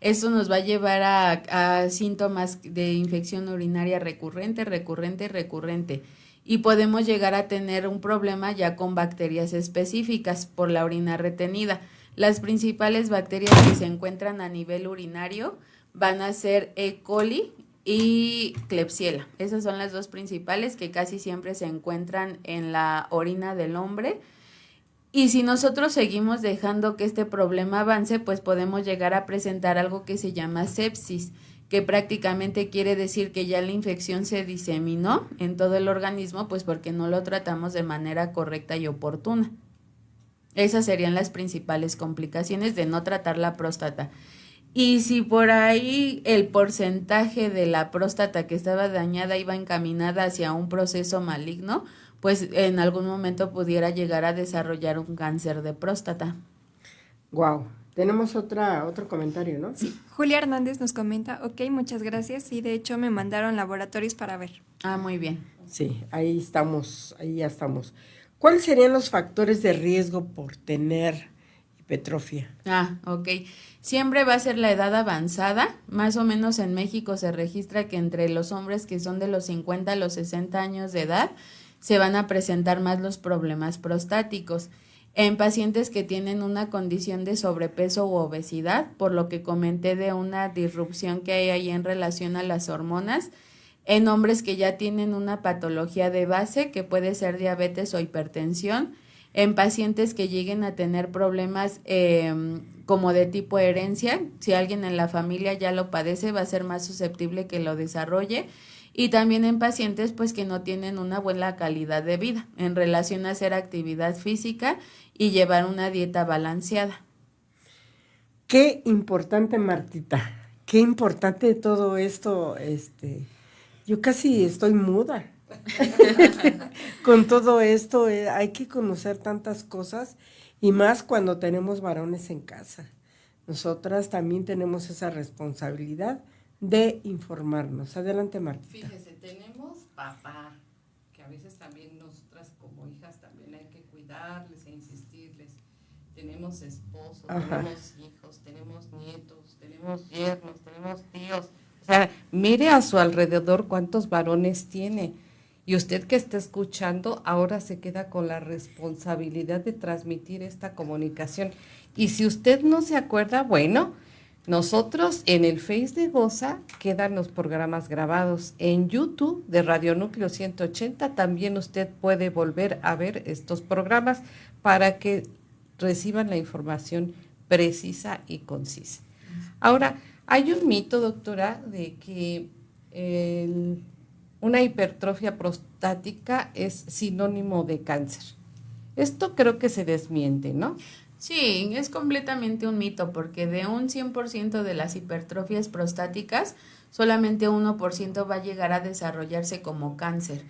esto nos va a llevar a síntomas de infección urinaria recurrente. Y podemos llegar a tener un problema ya con bacterias específicas por la orina retenida. Las principales bacterias que se encuentran a nivel urinario van a ser E. coli y Klebsiella. Esas son las dos principales que casi siempre se encuentran en la orina del hombre. Y si nosotros seguimos dejando que este problema avance, pues podemos llegar a presentar algo que se llama sepsis, que prácticamente quiere decir que ya la infección se diseminó en todo el organismo, pues porque no lo tratamos de manera correcta y oportuna. Esas serían las principales complicaciones de no tratar la próstata. Y si por ahí el porcentaje de la próstata que estaba dañada iba encaminada hacia un proceso maligno, pues en algún momento pudiera llegar a desarrollar un cáncer de próstata. Wow. Tenemos otro comentario, ¿no? Sí, Julia Hernández nos comenta, ok, muchas gracias, y de hecho me mandaron laboratorios para ver. Ah, muy bien. Sí, ahí ya estamos. ¿Cuáles serían los factores de riesgo por tener hipertrofia? Ah, ok. Siempre va a ser la edad avanzada. Más o menos en México se registra que entre los hombres que son de los 50 a los 60 años de edad se van a presentar más los problemas prostáticos. En pacientes que tienen una condición de sobrepeso u obesidad, por lo que comenté de una disrupción que hay ahí en relación a las hormonas, en hombres que ya tienen una patología de base, que puede ser diabetes o hipertensión, en pacientes que lleguen a tener problemas como de tipo herencia, si alguien en la familia ya lo padece, va a ser más susceptible que lo desarrolle, y también en pacientes pues que no tienen una buena calidad de vida en relación a hacer actividad física y llevar una dieta balanceada. Qué importante, Martita, qué importante todo esto, yo casi estoy muda. Con todo esto hay que conocer tantas cosas y más cuando tenemos varones en casa. Nosotras también tenemos esa responsabilidad de informarnos. Adelante, Martita. Fíjese, tenemos papá, que a veces también nosotras como hijas también hay que cuidarles e insistirles. Tenemos esposos, tenemos hijos, tenemos nietos, tenemos yernos, tenemos tíos. O sea, mire a su alrededor cuántos varones tiene. Y usted que está escuchando ahora se queda con la responsabilidad de transmitir esta comunicación. Y si usted no se acuerda, bueno, Nosotros en el Face de Goza quedan los programas grabados. En YouTube de Radio Núcleo 180 también usted puede volver a ver estos programas para que reciban la información precisa y concisa. Ahora, hay un mito, doctora, de que una hipertrofia prostática es sinónimo de cáncer. Esto creo que se desmiente, ¿no? Sí, es completamente un mito porque de un 100% de las hipertrofias prostáticas, solamente 1% va a llegar a desarrollarse como cáncer.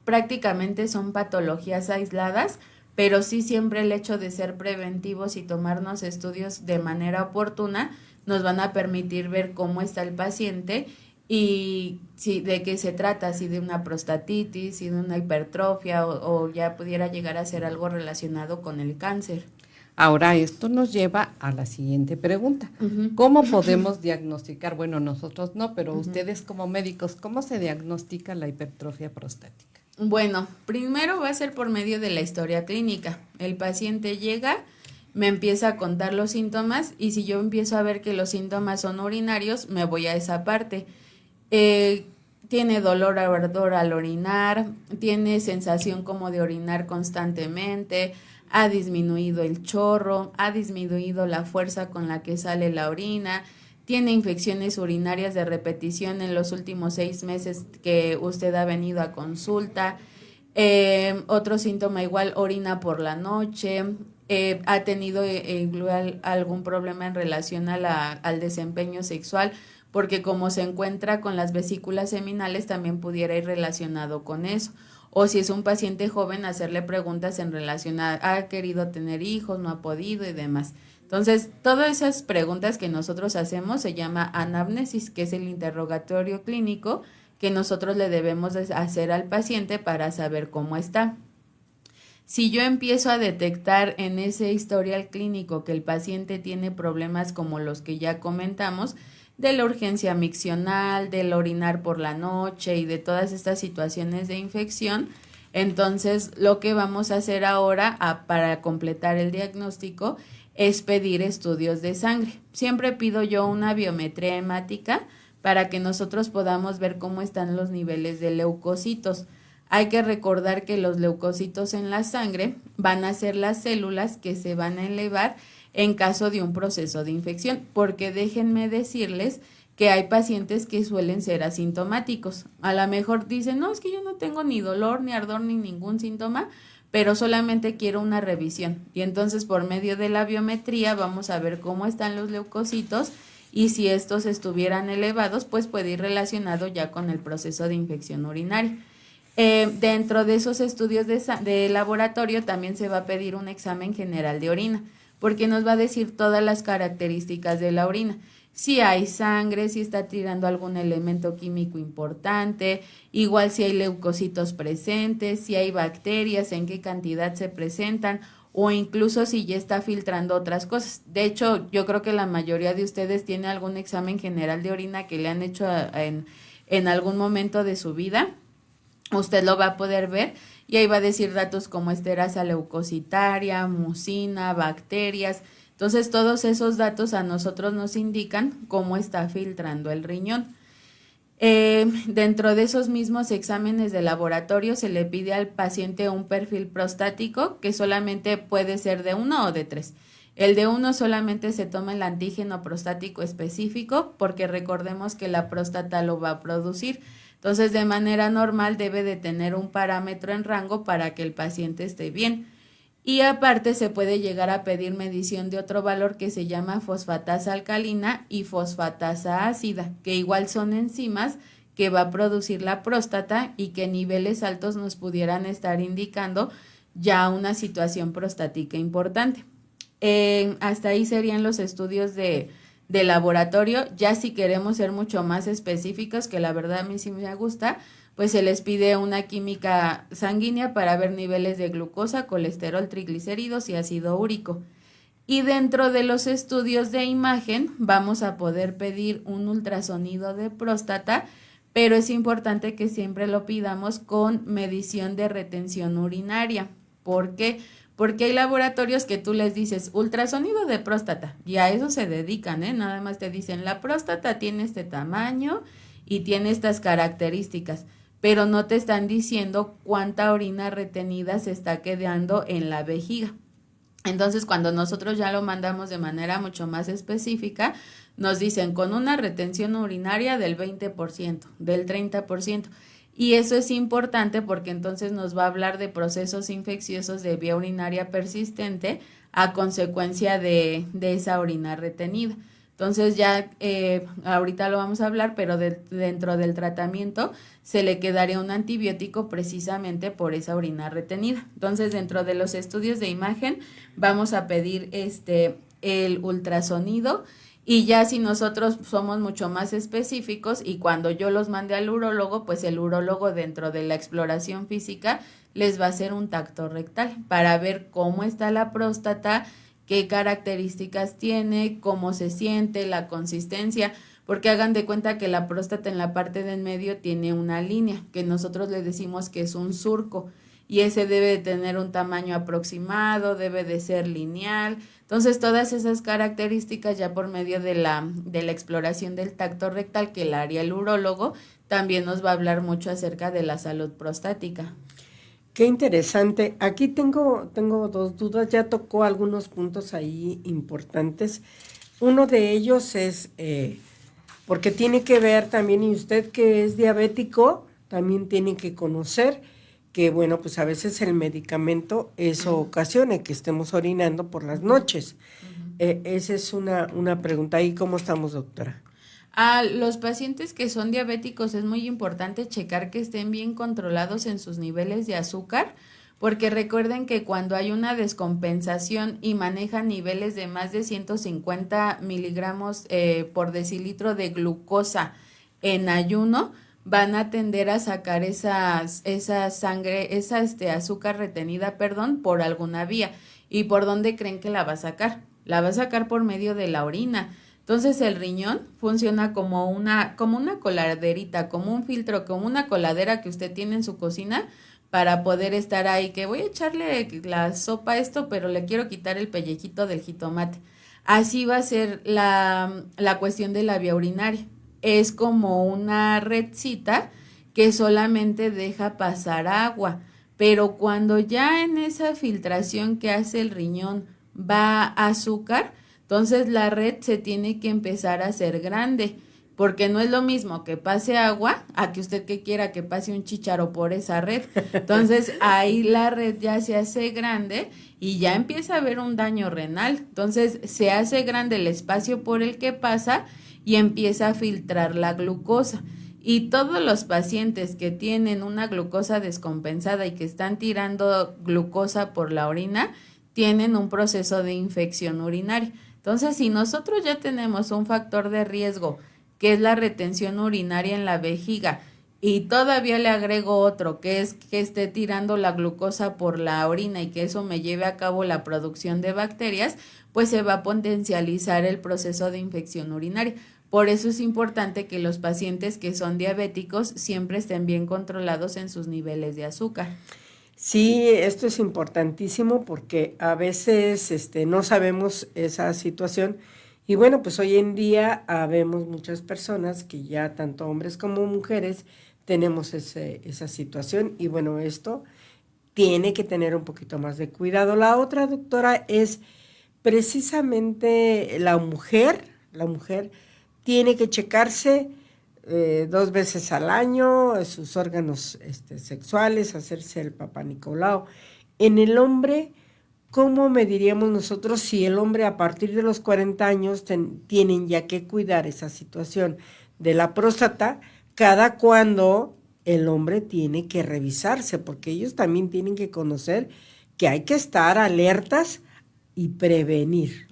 Prácticamente son patologías aisladas, pero sí siempre el hecho de ser preventivos y tomarnos estudios de manera oportuna nos van a permitir ver cómo está el paciente y si de qué se trata, si de una prostatitis, si de una hipertrofia o ya pudiera llegar a ser algo relacionado con el cáncer. Ahora, esto nos lleva a la siguiente pregunta. ¿Cómo podemos diagnosticar? Bueno, nosotros no, pero ustedes como médicos, ¿cómo se diagnostica la hipertrofia prostática? Bueno, primero va a ser por medio de la historia clínica. El paciente llega, me empieza a contar los síntomas y si yo empiezo a ver que los síntomas son urinarios, me voy a esa parte. Tiene dolor, ardor al orinar, tiene sensación como de orinar constantemente, ha disminuido el chorro, ha disminuido la fuerza con la que sale la orina, tiene infecciones urinarias de repetición en los últimos 6 meses que usted ha venido a consulta. Otro síntoma igual, orina por la noche, ha tenido igual algún problema en relación al desempeño sexual, porque como se encuentra con las vesículas seminales también pudiera ir relacionado con eso. O si es un paciente joven, hacerle preguntas en relación a, ¿ha querido tener hijos, no ha podido y demás? Entonces, todas esas preguntas que nosotros hacemos se llama anamnesis, que es el interrogatorio clínico que nosotros le debemos hacer al paciente para saber cómo está. Si yo empiezo a detectar en ese historial clínico que el paciente tiene problemas como los que ya comentamos, de la urgencia miccional, del orinar por la noche y de todas estas situaciones de infección, entonces lo que vamos a hacer ahora para completar el diagnóstico es pedir estudios de sangre. Siempre pido yo una biometría hemática para que nosotros podamos ver cómo están los niveles de leucocitos. Hay que recordar que los leucocitos en la sangre van a ser las células que se van a elevar en caso de un proceso de infección, porque déjenme decirles que hay pacientes que suelen ser asintomáticos. A lo mejor dicen, no, es que yo no tengo ni dolor, ni ardor, ni ningún síntoma, pero solamente quiero una revisión. Y entonces por medio de la biometría vamos a ver cómo están los leucocitos y si estos estuvieran elevados, pues puede ir relacionado ya con el proceso de infección urinaria. Dentro de esos estudios de laboratorio también se va a pedir un examen general de orina, porque nos va a decir todas las características de la orina. Si hay sangre, si está tirando algún elemento químico importante, igual si hay leucocitos presentes, si hay bacterias, en qué cantidad se presentan, o incluso si ya está filtrando otras cosas. De hecho, yo creo que la mayoría de ustedes tiene algún examen general de orina que le han hecho en algún momento de su vida. Usted lo va a poder ver y ahí va a decir datos como esterasa leucocitaria, mucina, bacterias. Entonces, todos esos datos a nosotros nos indican cómo está filtrando el riñón. Dentro de esos mismos exámenes de laboratorio se le pide al paciente un perfil prostático que solamente puede ser de 1 o de 3. El de 1 solamente se toma el antígeno prostático específico porque recordemos que la próstata lo va a producir. Entonces, de manera normal debe de tener un parámetro en rango para que el paciente esté bien. Y aparte se puede llegar a pedir medición de otro valor que se llama fosfatasa alcalina y fosfatasa ácida, que igual son enzimas que va a producir la próstata y que niveles altos nos pudieran estar indicando ya una situación prostática importante. Hasta ahí serían los estudios de laboratorio. Ya si queremos ser mucho más específicos, que la verdad a mí sí me gusta, pues se les pide una química sanguínea para ver niveles de glucosa, colesterol, triglicéridos y ácido úrico. Y dentro de los estudios de imagen vamos a poder pedir un ultrasonido de próstata, pero es importante que siempre lo pidamos con medición de retención urinaria. ¿Por qué? porque hay laboratorios que tú les dices ultrasonido de próstata y a eso se dedican, nada más te dicen la próstata tiene este tamaño y tiene estas características, pero no te están diciendo cuánta orina retenida se está quedando en la vejiga. Entonces, cuando nosotros ya lo mandamos de manera mucho más específica, nos dicen con una retención urinaria del 20%, del 30%. Y eso es importante porque entonces nos va a hablar de procesos infecciosos de vía urinaria persistente a consecuencia de esa orina retenida. Entonces ya ahorita lo vamos a hablar, pero dentro del tratamiento se le quedaría un antibiótico precisamente por esa orina retenida. Entonces dentro de los estudios de imagen vamos a pedir el ultrasonido y ya si nosotros somos mucho más específicos y cuando yo los mande al urólogo, pues el urólogo dentro de la exploración física les va a hacer un tacto rectal para ver cómo está la próstata, qué características tiene, cómo se siente, la consistencia, porque hagan de cuenta que la próstata en la parte de en medio tiene una línea, que nosotros le decimos que es un surco, y ese debe de tener un tamaño aproximado, debe de ser lineal. Entonces, todas esas características ya por medio de la exploración del tacto rectal que la haría el urólogo, también nos va a hablar mucho acerca de la salud prostática. Qué interesante. Aquí tengo dos dudas, ya tocó algunos puntos ahí importantes. Uno de ellos es, porque tiene que ver también, y usted que es diabético, también tiene que conocer que, bueno, pues a veces el medicamento eso ocasiona que estemos orinando por las noches. Esa es una pregunta. ¿Y cómo estamos, doctora? A los pacientes que son diabéticos es muy importante checar que estén bien controlados en sus niveles de azúcar, porque recuerden que cuando hay una descompensación y manejan niveles de más de 150 miligramos por decilitro de glucosa en ayuno, van a tender a sacar esa azúcar retenida, por alguna vía. ¿Y por dónde creen que la va a sacar? La va a sacar por medio de la orina. Entonces el riñón funciona como una coladerita, como un filtro, como una coladera que usted tiene en su cocina para poder estar ahí, que voy a echarle la sopa a esto, pero le quiero quitar el pellejito del jitomate. Así va a ser la cuestión de la vía urinaria. Es como una redcita que solamente deja pasar agua, pero cuando ya en esa filtración que hace el riñón va azúcar, entonces la red se tiene que empezar a hacer grande, porque no es lo mismo que pase agua a que usted que quiera que pase un chícharo por esa red. Entonces ahí la red ya se hace grande y ya empieza a haber un daño renal. Entonces se hace grande el espacio por el que pasa y empieza a filtrar la glucosa. Y todos los pacientes que tienen una glucosa descompensada y que están tirando glucosa por la orina, tienen un proceso de infección urinaria. Entonces, si nosotros ya tenemos un factor de riesgo, que es la retención urinaria en la vejiga, y todavía le agrego otro, que es que esté tirando la glucosa por la orina y que eso me lleve a cabo la producción de bacterias, pues se va a potencializar el proceso de infección urinaria. Por eso es importante que los pacientes que son diabéticos siempre estén bien controlados en sus niveles de azúcar. Sí, esto es importantísimo porque a veces no sabemos esa situación y bueno, pues hoy en día vemos muchas personas que ya tanto hombres como mujeres tenemos esa situación y bueno, esto tiene que tener un poquito más de cuidado. La otra, doctora, es precisamente la mujer tiene que checarse 2 veces al año sus órganos sexuales, hacerse el Papá Nicolau. En el hombre, ¿cómo mediríamos nosotros si el hombre a partir de los 40 años tienen ya que cuidar esa situación de la próstata? Cada cuando el hombre tiene que revisarse, porque ellos también tienen que conocer que hay que estar alertas y prevenir.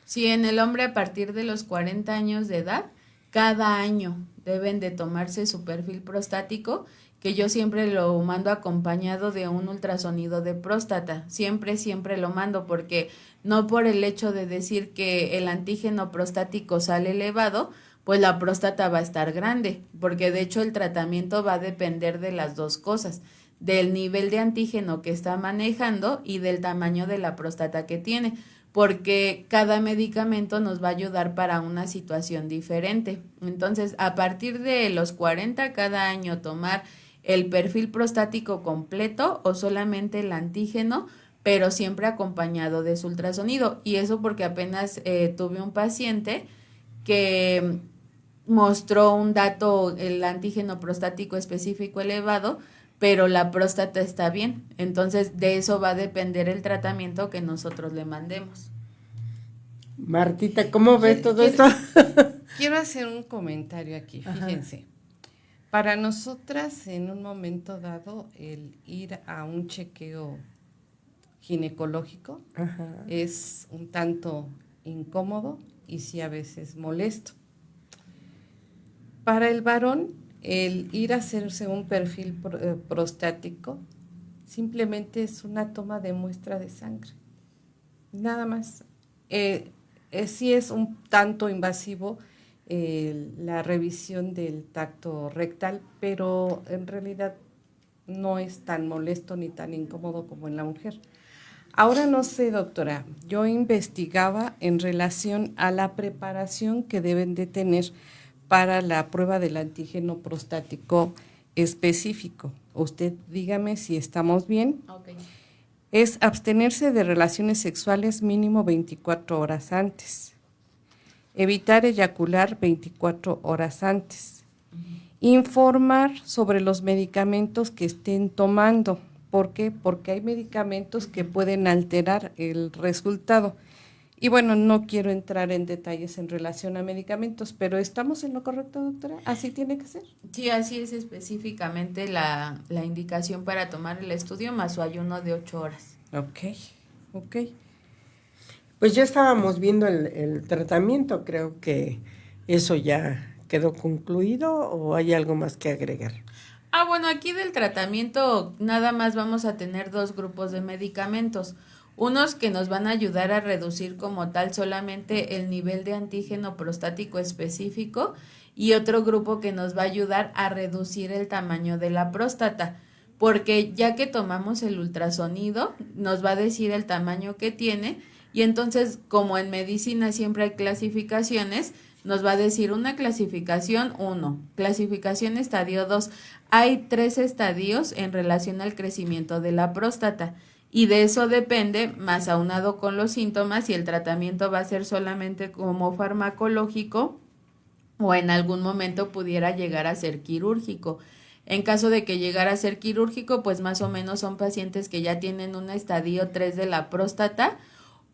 Sí, en el hombre a partir de los 40 años de edad, cada año deben de tomarse su perfil prostático, que yo siempre lo mando acompañado de un ultrasonido de próstata. Siempre lo mando porque no por el hecho de decir que el antígeno prostático sale elevado, pues la próstata va a estar grande, porque de hecho el tratamiento va a depender de las dos cosas, del nivel de antígeno que está manejando y del tamaño de la próstata que tiene, porque cada medicamento nos va a ayudar para una situación diferente. Entonces, a partir de los 40 cada año tomar el perfil prostático completo o solamente el antígeno, pero siempre acompañado de su ultrasonido. Y eso porque apenas tuve un paciente que mostró un dato, el antígeno prostático específico elevado, pero la próstata está bien. Entonces, de eso va a depender el tratamiento que nosotros le mandemos. Martita, ¿cómo ves todo esto? Quiero hacer un comentario aquí, fíjense. Para nosotras, en un momento dado, el ir a un chequeo ginecológico es un tanto incómodo y sí a veces molesto. Para el varón, el ir a hacerse un perfil prostático simplemente es una toma de muestra de sangre, nada más. Sí es un tanto invasivo la revisión del tacto rectal, pero en realidad no es tan molesto ni tan incómodo como en la mujer. Ahora no sé, doctora, yo investigaba en relación a la preparación que deben de tener para la prueba del antígeno prostático específico. Usted dígame si estamos bien. Okay. Es abstenerse de relaciones sexuales mínimo 24 horas antes. Evitar eyacular 24 horas antes. Informar sobre los medicamentos que estén tomando. ¿Por qué? Porque hay medicamentos que pueden alterar el resultado. Y bueno, no quiero entrar en detalles en relación a medicamentos, pero ¿estamos en lo correcto, doctora? ¿Así tiene que ser? Sí, así es específicamente la indicación para tomar el estudio más su ayuno de 8 horas. Ok. Pues ya estábamos viendo el tratamiento, creo que eso ya quedó concluido o hay algo más que agregar. Bueno, aquí del tratamiento nada más vamos a tener 2 grupos de medicamentos. Unos que nos van a ayudar a reducir como tal solamente el nivel de antígeno prostático específico y otro grupo que nos va a ayudar a reducir el tamaño de la próstata, porque ya que tomamos el ultrasonido nos va a decir el tamaño que tiene y entonces como en medicina siempre hay clasificaciones, nos va a decir una clasificación 1, clasificación estadio 2. Hay 3 estadios en relación al crecimiento de la próstata. Y de eso depende, más aunado con los síntomas, si el tratamiento va a ser solamente como farmacológico o en algún momento pudiera llegar a ser quirúrgico. En caso de que llegara a ser quirúrgico, pues más o menos son pacientes que ya tienen un estadio 3 de la próstata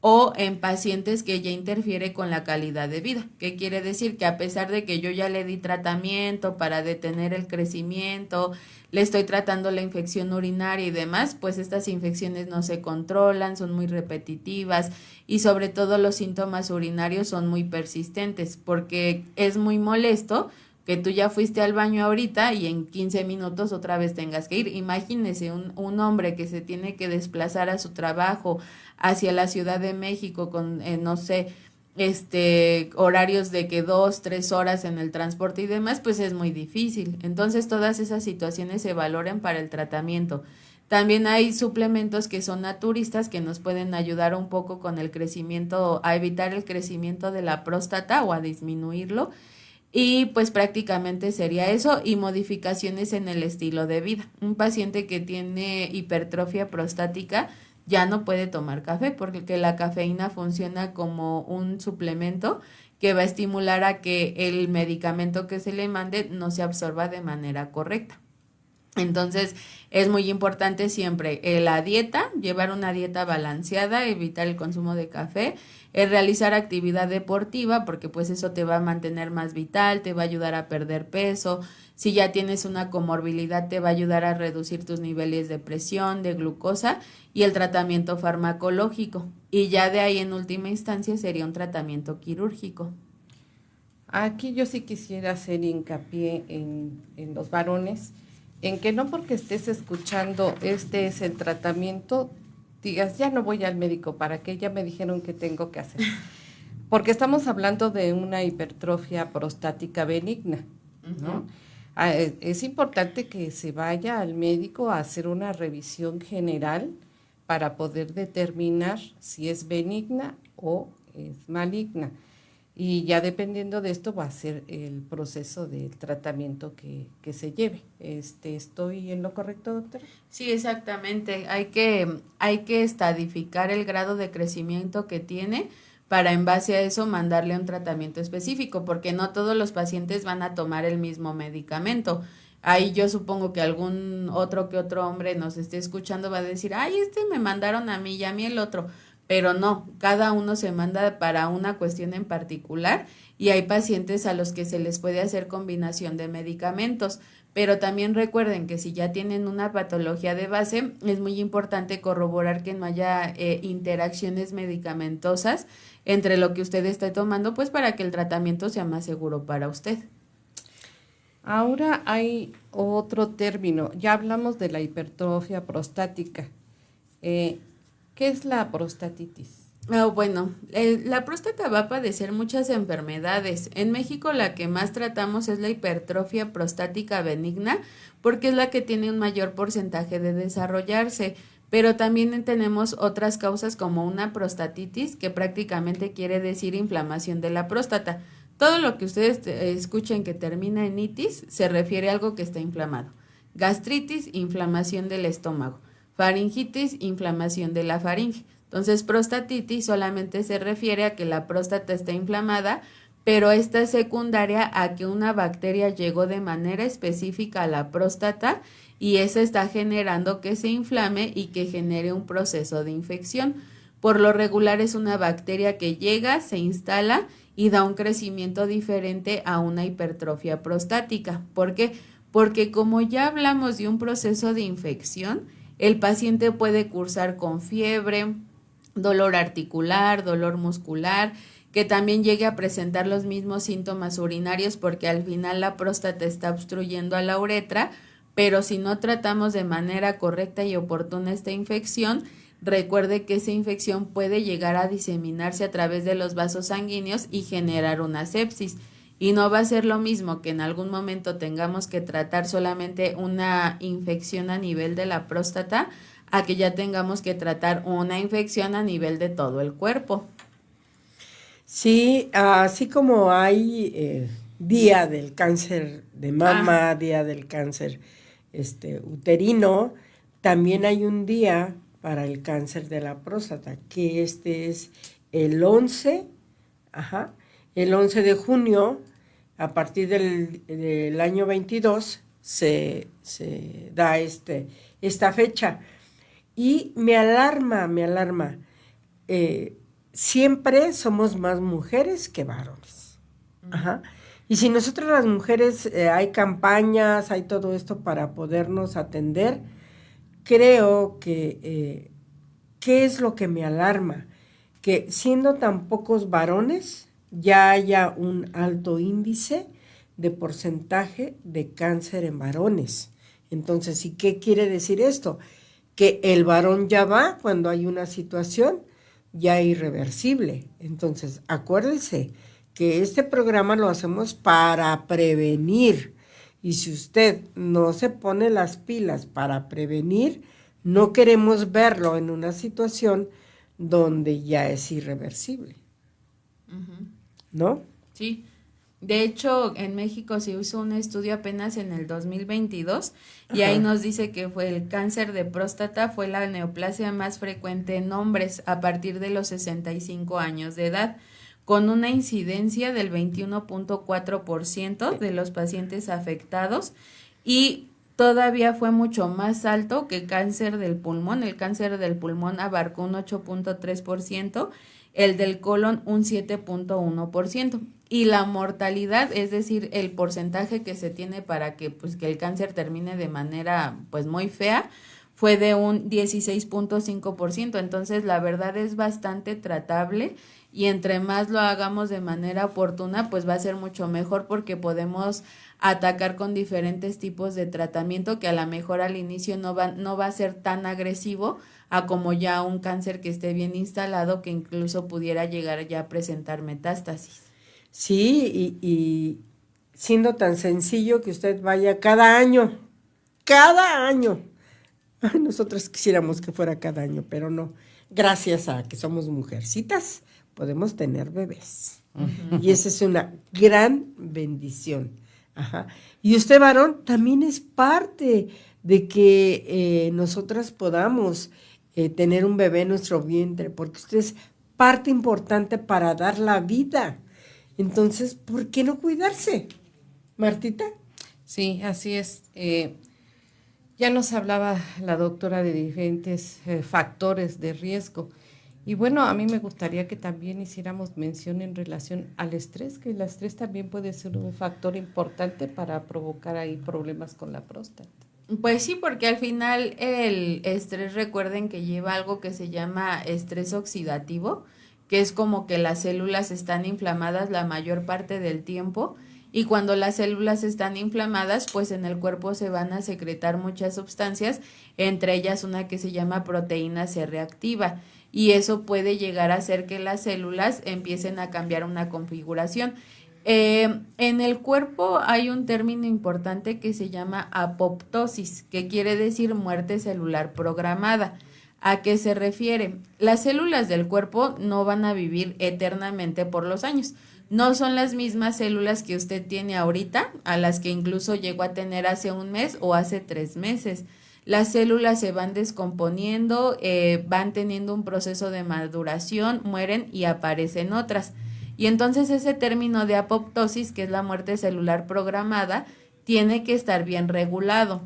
o en pacientes que ya interfiere con la calidad de vida. ¿Qué quiere decir? Que a pesar de que yo ya le di tratamiento para detener el crecimiento, le estoy tratando la infección urinaria y demás, pues estas infecciones no se controlan, son muy repetitivas y sobre todo los síntomas urinarios son muy persistentes porque es muy molesto que tú ya fuiste al baño ahorita y en 15 minutos otra vez tengas que ir. Imagínese un hombre que se tiene que desplazar a su trabajo hacia la Ciudad de México con, horarios de que 2-3 horas en el transporte y demás, pues es muy difícil. Entonces todas esas situaciones se valoran para el tratamiento. También hay suplementos que son naturistas que nos pueden ayudar un poco con el crecimiento, a evitar el crecimiento de la próstata o a disminuirlo. Y pues prácticamente sería eso y modificaciones en el estilo de vida. Un paciente que tiene hipertrofia prostática ya no puede tomar café porque la cafeína funciona como un suplemento que va a estimular a que el medicamento que se le mande no se absorba de manera correcta. Entonces es muy importante siempre la dieta, llevar una dieta balanceada, evitar el consumo de café, realizar actividad deportiva porque pues eso te va a mantener más vital, te va a ayudar a perder peso. Si ya tienes una comorbilidad te va a ayudar a reducir tus niveles de presión, de glucosa y el tratamiento farmacológico. Y ya de ahí en última instancia sería un tratamiento quirúrgico. Aquí yo sí quisiera hacer hincapié en los varones, en que no porque estés escuchando este es el tratamiento, digas ya no voy al médico, ¿para qué? Ya me dijeron que tengo que hacer. Porque estamos hablando de una hipertrofia prostática benigna, ¿no? Es importante que se vaya al médico a hacer una revisión general para poder determinar si es benigna o es maligna. Y ya dependiendo de esto va a ser el proceso del tratamiento que se lleve. ¿Estoy en lo correcto, doctora? Sí, exactamente. Hay que estadificar el grado de crecimiento que tiene para en base a eso mandarle un tratamiento específico, porque no todos los pacientes van a tomar el mismo medicamento. Ahí yo supongo que algún otro que otro hombre nos esté escuchando va a decir, ay, me mandaron a mí y a mí el otro. Pero no, cada uno se manda para una cuestión en particular y hay pacientes a los que se les puede hacer combinación de medicamentos. Pero también recuerden que si ya tienen una patología de base, es muy importante corroborar que no haya interacciones medicamentosas entre lo que usted esté tomando, pues para que el tratamiento sea más seguro para usted. Ahora hay otro término, ya hablamos de la hipertrofia prostática. ¿Qué es la prostatitis? Bueno, la próstata va a padecer muchas enfermedades. En México la que más tratamos es la hipertrofia prostática benigna porque es la que tiene un mayor porcentaje de desarrollarse, pero también tenemos otras causas como una prostatitis que prácticamente quiere decir inflamación de la próstata. Todo lo que ustedes escuchen que termina en itis se refiere a algo que está inflamado. Gastritis, inflamación del estómago. Faringitis, inflamación de la faringe. Entonces, prostatitis solamente se refiere a que la próstata está inflamada, pero esta es secundaria a que una bacteria llegó de manera específica a la próstata y esa está generando que se inflame y que genere un proceso de infección. Por lo regular es una bacteria que llega, se instala y da un crecimiento diferente a una hipertrofia prostática. ¿Por qué? Porque como ya hablamos de un proceso de infección, el paciente puede cursar con fiebre, dolor articular, dolor muscular, que también llegue a presentar los mismos síntomas urinarios porque al final la próstata está obstruyendo a la uretra, pero si no tratamos de manera correcta y oportuna esta infección, recuerde que esa infección puede llegar a diseminarse a través de los vasos sanguíneos y generar una sepsis. Y no va a ser lo mismo que en algún momento tengamos que tratar solamente una infección a nivel de la próstata, a que ya tengamos que tratar una infección a nivel de todo el cuerpo. Sí, así como hay día del cáncer de mama, día del cáncer uterino, también hay un día para el cáncer de la próstata, que es el 11 de junio, a partir del año 22, se da esta fecha. Y me alarma, siempre somos más mujeres que varones. Ajá. Y si nosotros las mujeres hay campañas, hay todo esto para podernos atender, creo que, ¿qué es lo que me alarma? Que siendo tan pocos varones, ya haya un alto índice de porcentaje de cáncer en varones. Entonces, ¿y qué quiere decir esto? Que el varón ya va cuando hay una situación ya irreversible. Entonces, acuérdense que este programa lo hacemos para prevenir. Y si usted no se pone las pilas para prevenir, no queremos verlo en una situación donde ya es irreversible. ¿No? Sí. De hecho, en México se hizo un estudio apenas en el 2022 y ahí nos dice que el cáncer de próstata fue la neoplasia más frecuente en hombres a partir de los 65 años de edad, con una incidencia del 21.4% de los pacientes afectados y todavía fue mucho más alto que cáncer del pulmón. El cáncer del pulmón abarcó un 8.3%, el del colon un 7.1%. Y la mortalidad, es decir, el porcentaje que se tiene para que el cáncer termine de manera muy fea, fue de un 16.5%. Entonces, la verdad es bastante tratable y entre más lo hagamos de manera oportuna, pues va a ser mucho mejor porque podemos atacar con diferentes tipos de tratamiento que a lo mejor al inicio no va a ser tan agresivo a como ya un cáncer que esté bien instalado, que incluso pudiera llegar ya a presentar metástasis. Sí, y siendo tan sencillo que usted vaya cada año. Ay, nosotras quisiéramos que fuera cada año, pero no. Gracias a que somos mujercitas, podemos tener bebés. Y esa es una gran bendición. Ajá. Y usted, varón, también es parte de que nosotras podamos tener un bebé en nuestro vientre, porque usted es parte importante para dar la vida. Entonces, ¿por qué no cuidarse? Martita. Sí, así es. Ya nos hablaba la doctora de diferentes factores de riesgo. Y bueno, a mí me gustaría que también hiciéramos mención en relación al estrés, que el estrés también puede ser un factor importante para provocar ahí problemas con la próstata. Pues sí, porque al final el estrés, recuerden que lleva algo que se llama estrés oxidativo, que es como que las células están inflamadas la mayor parte del tiempo, y cuando las células están inflamadas, pues en el cuerpo se van a secretar muchas sustancias, entre ellas una que se llama proteína C reactiva, y eso puede llegar a hacer que las células empiecen a cambiar una configuración. En el cuerpo hay un término importante que se llama apoptosis, que quiere decir muerte celular programada. ¿A qué se refiere? Las células del cuerpo no van a vivir eternamente por los años. No son las mismas células que usted tiene ahorita, a las que incluso llegó a tener hace un mes o hace 3 meses. Las células se van descomponiendo, van teniendo un proceso de maduración, mueren y aparecen otras. Y entonces ese término de apoptosis, que es la muerte celular programada, tiene que estar bien regulado.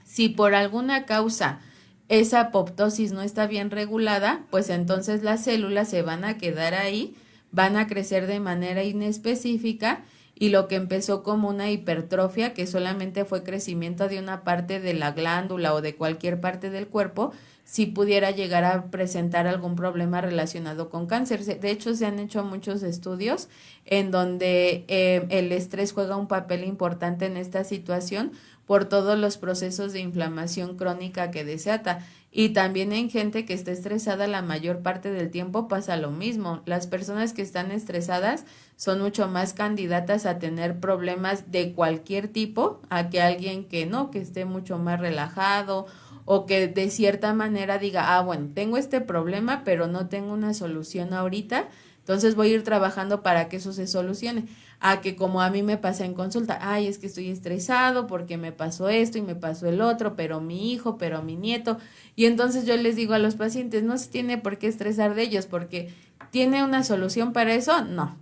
Si por alguna causa esa apoptosis no está bien regulada, pues entonces las células se van a quedar ahí, van a crecer de manera inespecífica, y lo que empezó como una hipertrofia, que solamente fue crecimiento de una parte de la glándula o de cualquier parte del cuerpo, si pudiera llegar a presentar algún problema relacionado con cáncer. De hecho, se han hecho muchos estudios en donde el estrés juega un papel importante en esta situación por todos los procesos de inflamación crónica que desata. Y también en gente que está estresada la mayor parte del tiempo pasa lo mismo. Las personas que están estresadas son mucho más candidatas a tener problemas de cualquier tipo, a que alguien que no, que esté mucho más relajado, o que de cierta manera diga, bueno, tengo este problema, pero no tengo una solución ahorita, entonces voy a ir trabajando para que eso se solucione. A que como a mí me pasa en consulta, es que estoy estresado porque me pasó esto y me pasó el otro, pero mi hijo, pero mi nieto. Y entonces yo les digo a los pacientes, no se tiene por qué estresar de ellos, porque ¿tiene una solución para eso? No.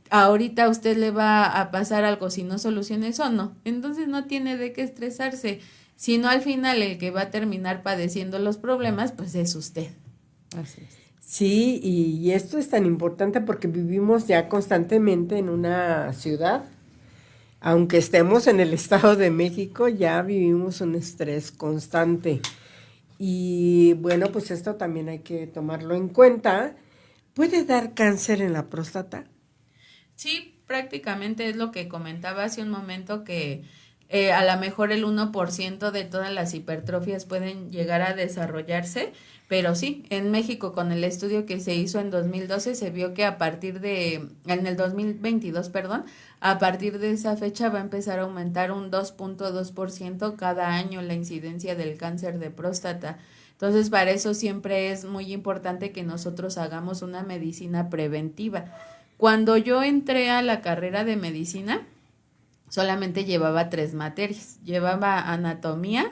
Ahorita a usted le va a pasar algo si no soluciona eso, no. Entonces no tiene de qué estresarse, sino al final el que va a terminar padeciendo los problemas, pues es usted. Así es. Sí, y esto es tan importante porque vivimos ya constantemente en una ciudad. Aunque estemos en el Estado de México, ya vivimos un estrés constante. Y bueno, pues esto también hay que tomarlo en cuenta. ¿Puede dar cáncer en la próstata? Sí, prácticamente es lo que comentaba hace un momento, que a lo mejor el 1% de todas las hipertrofias pueden llegar a desarrollarse, pero sí, en México con el estudio que se hizo en 2012 se vio que en el 2022, a partir de esa fecha va a empezar a aumentar un 2.2% cada año la incidencia del cáncer de próstata. Entonces, para eso siempre es muy importante que nosotros hagamos una medicina preventiva. Cuando yo entré a la carrera de medicina, solamente llevaba 3 materias. Llevaba anatomía,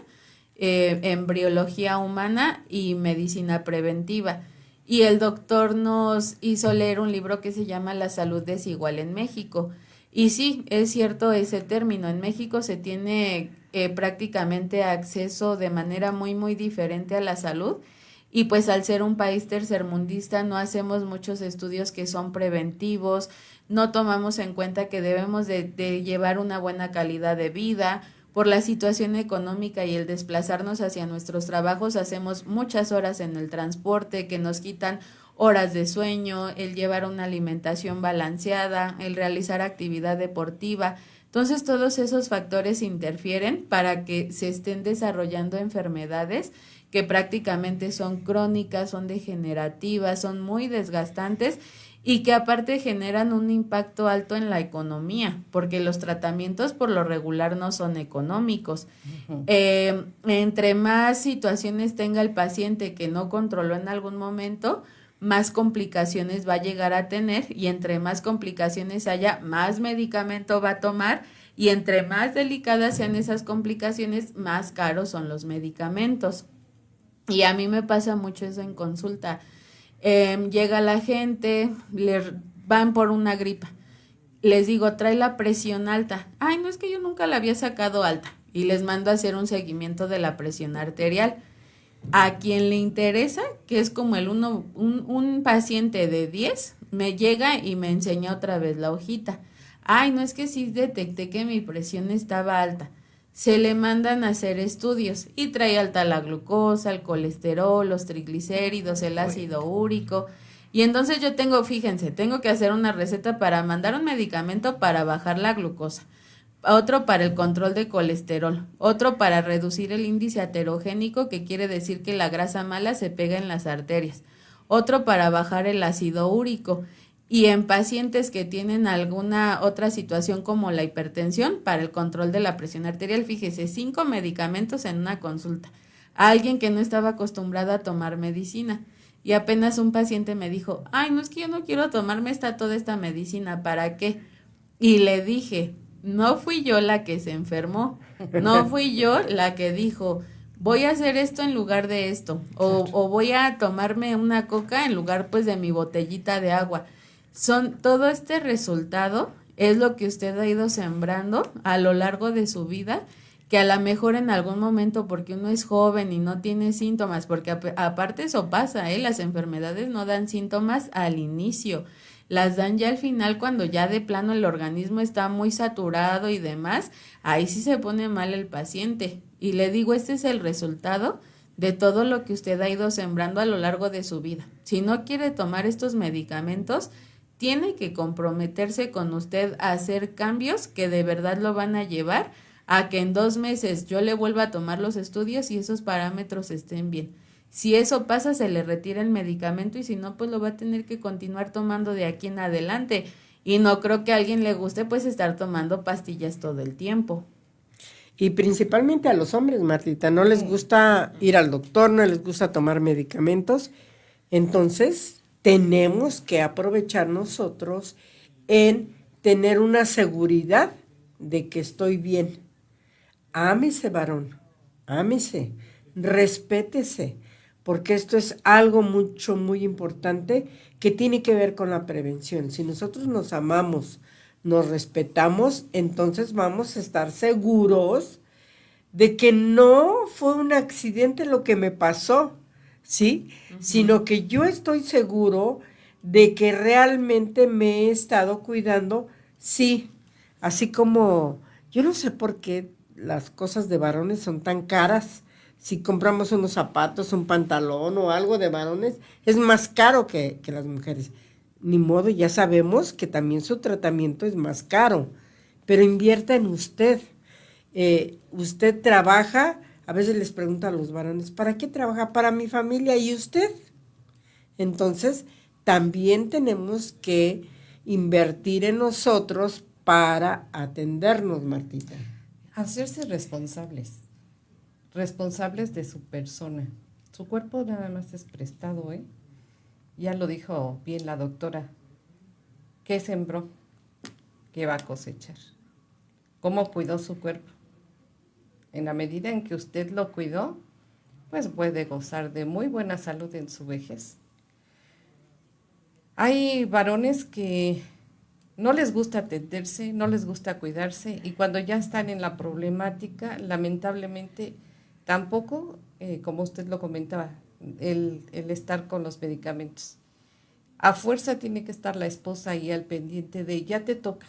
embriología humana y medicina preventiva. Y el doctor nos hizo leer un libro que se llama La salud desigual en México. Y sí, es cierto ese término. En México se tiene prácticamente acceso de manera muy, muy diferente a la salud. Y pues al ser un país tercermundista no hacemos muchos estudios que son preventivos, no tomamos en cuenta que debemos de llevar una buena calidad de vida. Por la situación económica y el desplazarnos hacia nuestros trabajos, hacemos muchas horas en el transporte que nos quitan horas de sueño, el llevar una alimentación balanceada, el realizar actividad deportiva. Entonces todos esos factores interfieren para que se estén desarrollando enfermedades que prácticamente son crónicas, son degenerativas, son muy desgastantes y que aparte generan un impacto alto en la economía, porque los tratamientos por lo regular no son económicos. Entre más situaciones tenga el paciente que no controló en algún momento, más complicaciones va a llegar a tener, y entre más complicaciones haya, más medicamento va a tomar, y entre más delicadas sean esas complicaciones, más caros son los medicamentos. Y a mí me pasa mucho eso en consulta. Llega la gente, van por una gripa, les digo, trae la presión alta. Ay, no, es que yo nunca la había sacado alta, y les mando a hacer un seguimiento de la presión arterial. A quien le interesa, que es como un paciente de 10, me llega y me enseña otra vez la hojita. Ay, no, es que sí detecté que mi presión estaba alta. Se le mandan a hacer estudios y trae alta la glucosa, el colesterol, los triglicéridos, el ácido úrico. Y entonces yo tengo que hacer una receta para mandar un medicamento para bajar la glucosa, otro para el control de colesterol, otro para reducir el índice aterogénico, que quiere decir que la grasa mala se pega en las arterias, otro para bajar el ácido úrico, y en pacientes que tienen alguna otra situación como la hipertensión, para el control de la presión arterial. Fíjese, 5 medicamentos en una consulta, a alguien que no estaba acostumbrado a tomar medicina. Y apenas un paciente me dijo, ay, no, es que yo no quiero tomarme toda esta medicina, ¿para qué? Y le dije, no fui yo la que se enfermó, no fui yo la que dijo, voy a hacer esto en lugar de esto, o voy a tomarme una coca en lugar pues de mi botellita de agua. Todo este resultado es lo que usted ha ido sembrando a lo largo de su vida, que a lo mejor en algún momento, porque uno es joven y no tiene síntomas, porque aparte eso pasa, las enfermedades no dan síntomas al inicio, las dan ya al final, cuando ya de plano el organismo está muy saturado y demás, ahí sí se pone mal el paciente. Y le digo, este es el resultado de todo lo que usted ha ido sembrando a lo largo de su vida. Si no quiere tomar estos medicamentos, tiene que comprometerse con usted a hacer cambios que de verdad lo van a llevar a que en 2 meses yo le vuelva a tomar los estudios y esos parámetros estén bien. Si eso pasa, se le retira el medicamento, y si no, pues lo va a tener que continuar tomando de aquí en adelante. Y no creo que a alguien le guste pues estar tomando pastillas todo el tiempo. Y principalmente a los hombres, Martita, no les gusta ir al doctor, no les gusta tomar medicamentos. Entonces, tenemos que aprovechar nosotros en tener una seguridad de que estoy bien. Ámese, varón, ámese, respétese, porque esto es algo muy importante que tiene que ver con la prevención. Si nosotros nos amamos, nos respetamos, entonces vamos a estar seguros de que no fue un accidente lo que me pasó, ¿sí? Sino que yo estoy seguro de que realmente me he estado cuidando, sí. Así como, yo no sé por qué las cosas de varones son tan caras. Si compramos unos zapatos, un pantalón o algo de varones, es más caro que las mujeres. Ni modo, ya sabemos que también su tratamiento es más caro, pero invierta en usted. Usted trabaja, a veces les pregunto a los varones, ¿para qué trabaja? Para mi familia. ¿Y usted? Entonces, también tenemos que invertir en nosotros para atendernos, Martita. Hacerse responsables de su persona. Su cuerpo nada más es prestado, Ya lo dijo bien la doctora. ¿Qué sembró? ¿Qué va a cosechar? ¿Cómo cuidó su cuerpo? En la medida en que usted lo cuidó, pues puede gozar de muy buena salud en su vejez. Hay varones que no les gusta atenderse, no les gusta cuidarse, y cuando ya están en la problemática, lamentablemente tampoco, como usted lo comentaba, el estar con los medicamentos. A fuerza tiene que estar la esposa ahí al pendiente de ya te toca,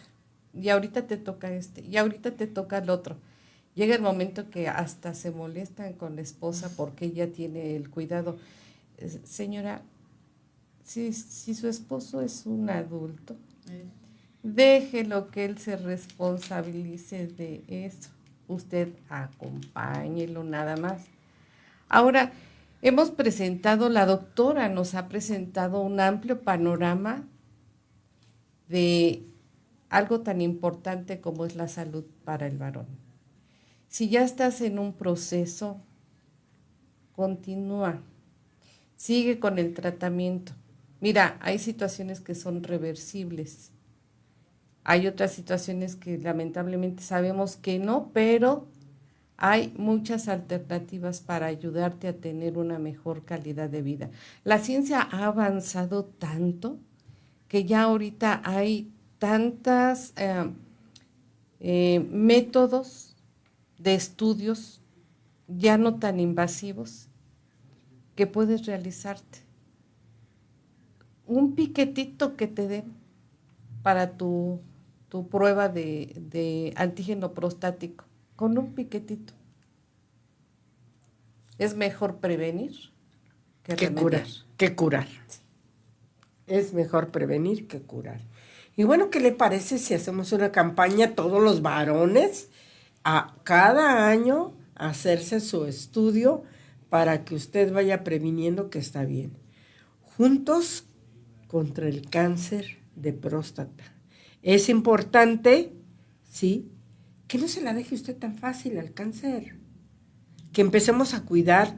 y ahorita te toca y ahorita te toca el otro. Llega el momento que hasta se molestan con la esposa porque ella tiene el cuidado. Señora, si su esposo es un adulto, déjelo que él se responsabilice de eso. Usted acompáñelo nada más. Ahora, la doctora nos ha presentado un amplio panorama de algo tan importante como es la salud para el varón. Si ya estás en un proceso, continúa, sigue con el tratamiento. Mira, hay situaciones que son reversibles, hay otras situaciones que lamentablemente sabemos que no, pero hay muchas alternativas para ayudarte a tener una mejor calidad de vida. La ciencia ha avanzado tanto que ya ahorita hay tantas métodos de estudios ya no tan invasivos que puedes realizarte. Un piquetito que te den para tu prueba de antígeno prostático, con un piquetito. Es mejor prevenir que curar. Que curar. Es mejor prevenir que curar. Y bueno, ¿qué le parece si hacemos una campaña todos los varones a cada año hacerse su estudio para que usted vaya previniendo que está bien? Juntos contra el cáncer de próstata. Es importante, sí, que no se la deje usted tan fácil al cáncer. Que empecemos a cuidar,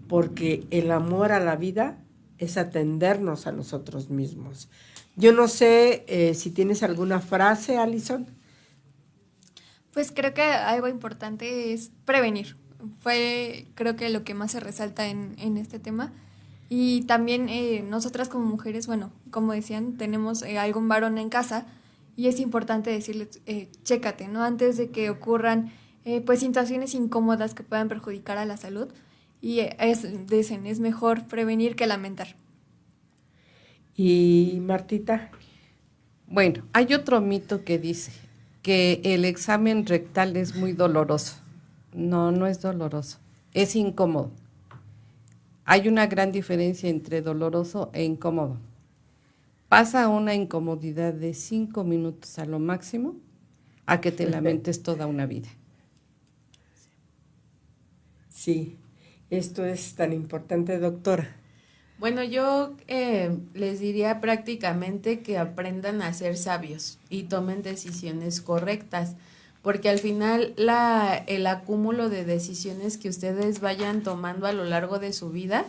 porque el amor a la vida es atendernos a nosotros mismos. Yo no sé si tienes alguna frase, Alison. Pues creo que algo importante es prevenir. Creo que lo que más se resalta en este tema. Y también nosotras como mujeres, bueno, como decían, tenemos algún varón en casa y es importante decirles, chécate, ¿no? Antes de que ocurran pues situaciones incómodas que puedan perjudicar a la salud. Y dicen, es mejor prevenir que lamentar. ¿Y Martita? Bueno, hay otro mito que dice que el examen rectal es muy doloroso. No, no es doloroso, es incómodo. Hay una gran diferencia entre doloroso e incómodo. Pasa una incomodidad de 5 minutos a lo máximo a que te lamentes toda una vida. Sí, esto es tan importante, doctora. Bueno, yo les diría prácticamente que aprendan a ser sabios y tomen decisiones correctas, porque al final el acúmulo de decisiones que ustedes vayan tomando a lo largo de su vida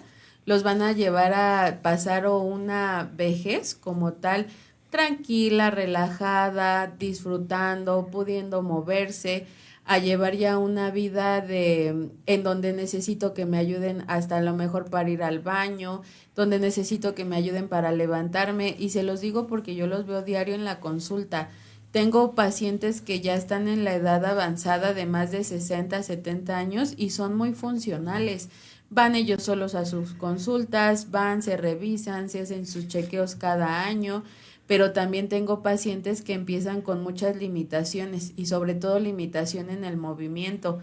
los van a llevar a pasar una vejez como tal, tranquila, relajada, disfrutando, pudiendo moverse, a llevar ya una vida en donde necesito que me ayuden hasta a lo mejor para ir al baño, donde necesito que me ayuden para levantarme, y se los digo porque yo los veo diario en la consulta. Tengo pacientes que ya están en la edad avanzada de más de 60, 70 años y son muy funcionales. Van ellos solos a sus consultas, se revisan, se hacen sus chequeos cada año, pero también tengo pacientes que empiezan con muchas limitaciones y sobre todo limitación en el movimiento.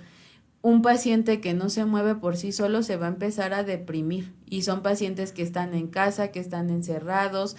Un paciente que no se mueve por sí solo se va a empezar a deprimir, y son pacientes que están en casa, que están encerrados,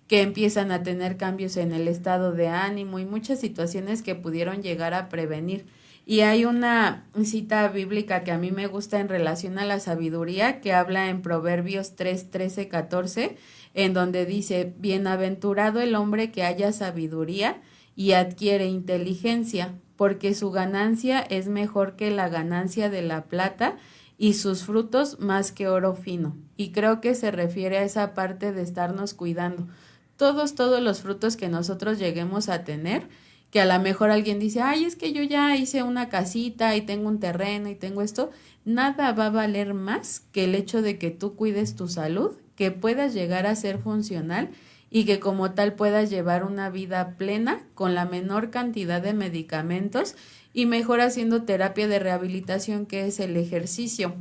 que empiezan a tener cambios en el estado de ánimo y muchas situaciones que pudieron llegar a prevenir. Y hay una cita bíblica que a mí me gusta en relación a la sabiduría, que habla en Proverbios 3, 13, 14, en donde dice: bienaventurado el hombre que haya sabiduría y adquiere inteligencia, porque su ganancia es mejor que la ganancia de la plata y sus frutos más que oro fino. Y creo que se refiere a esa parte de estarnos cuidando. Todos los frutos que nosotros lleguemos a tener, que a lo mejor alguien dice, ay, es que yo ya hice una casita y tengo un terreno y tengo esto, nada va a valer más que el hecho de que tú cuides tu salud, que puedas llegar a ser funcional y que como tal puedas llevar una vida plena con la menor cantidad de medicamentos y mejor haciendo terapia de rehabilitación, que es el ejercicio.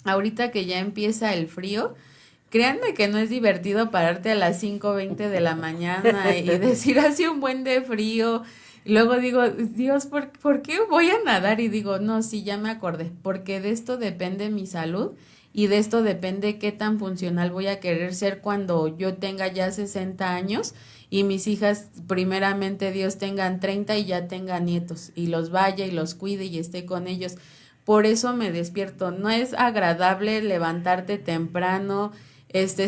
Ahorita que ya empieza el frío, créanme que no es divertido pararte a las 5:20 de la mañana y decir, hace un buen de frío. Y luego digo, Dios, ¿por qué voy a nadar? Y digo, no, sí, ya me acordé, porque de esto depende mi salud y de esto depende qué tan funcional voy a querer ser cuando yo tenga ya 60 años y mis hijas, primeramente Dios, tengan 30 y ya tengan nietos y los vaya y los cuide y esté con ellos. Por eso me despierto. No es agradable levantarte temprano,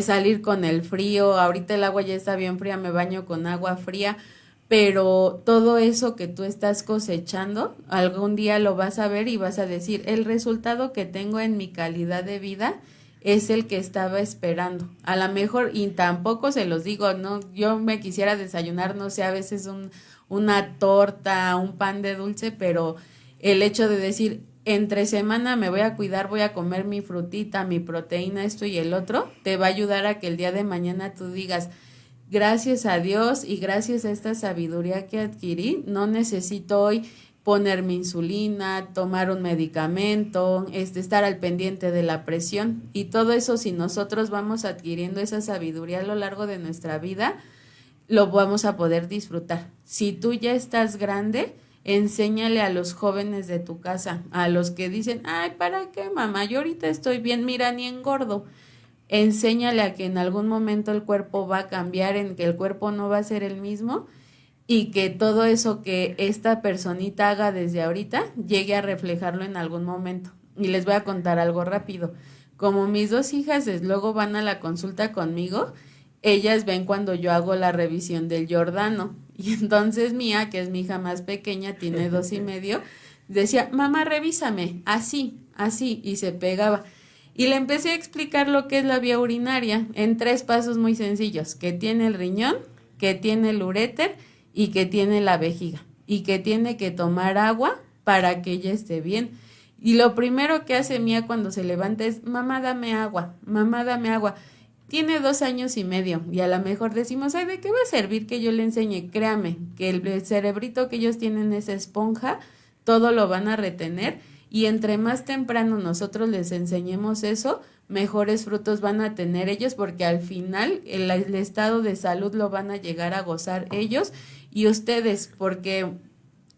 salir con el frío. Ahorita el agua ya está bien fría, me baño con agua fría, pero todo eso que tú estás cosechando, algún día lo vas a ver y vas a decir, el resultado que tengo en mi calidad de vida es el que estaba esperando. A lo mejor, y tampoco se los digo, no, yo me quisiera desayunar, no sé, a veces una torta, un pan de dulce, pero el hecho de decir, entre semana me voy a cuidar, voy a comer mi frutita, mi proteína, esto y el otro, te va a ayudar a que el día de mañana tú digas, gracias a Dios y gracias a esta sabiduría que adquirí, no necesito hoy ponerme insulina, tomar un medicamento, estar al pendiente de la presión, y todo eso, si nosotros vamos adquiriendo esa sabiduría a lo largo de nuestra vida, lo vamos a poder disfrutar. Si tú ya estás grande, enséñale a los jóvenes de tu casa, a los que dicen, ay, ¿para qué, mamá? Yo ahorita estoy bien, mira, ni engordo. Enséñale a que en algún momento el cuerpo va a cambiar, en que el cuerpo no va a ser el mismo, y que todo eso que esta personita haga desde ahorita llegue a reflejarlo en algún momento. Y les voy a contar algo rápido. Como mis 2 hijas luego van a la consulta conmigo, ellas ven cuando yo hago la revisión del Giordano. Y entonces Mía, que es mi hija más pequeña, tiene 2 y medio, decía, mamá, revísame, así, y se pegaba. Y le empecé a explicar lo que es la vía urinaria en 3 pasos muy sencillos, que tiene el riñón, que tiene el uréter y que tiene la vejiga, y que tiene que tomar agua para que ella esté bien. Y lo primero que hace Mía cuando se levanta es, mamá, dame agua, mamá, dame agua. Tiene 2 años y medio, y a lo mejor decimos, ay, ¿de qué va a servir que yo le enseñe? Créame, que el cerebrito que ellos tienen es esponja, todo lo van a retener, y entre más temprano nosotros les enseñemos eso, mejores frutos van a tener ellos, porque al final el estado de salud lo van a llegar a gozar ellos y ustedes, porque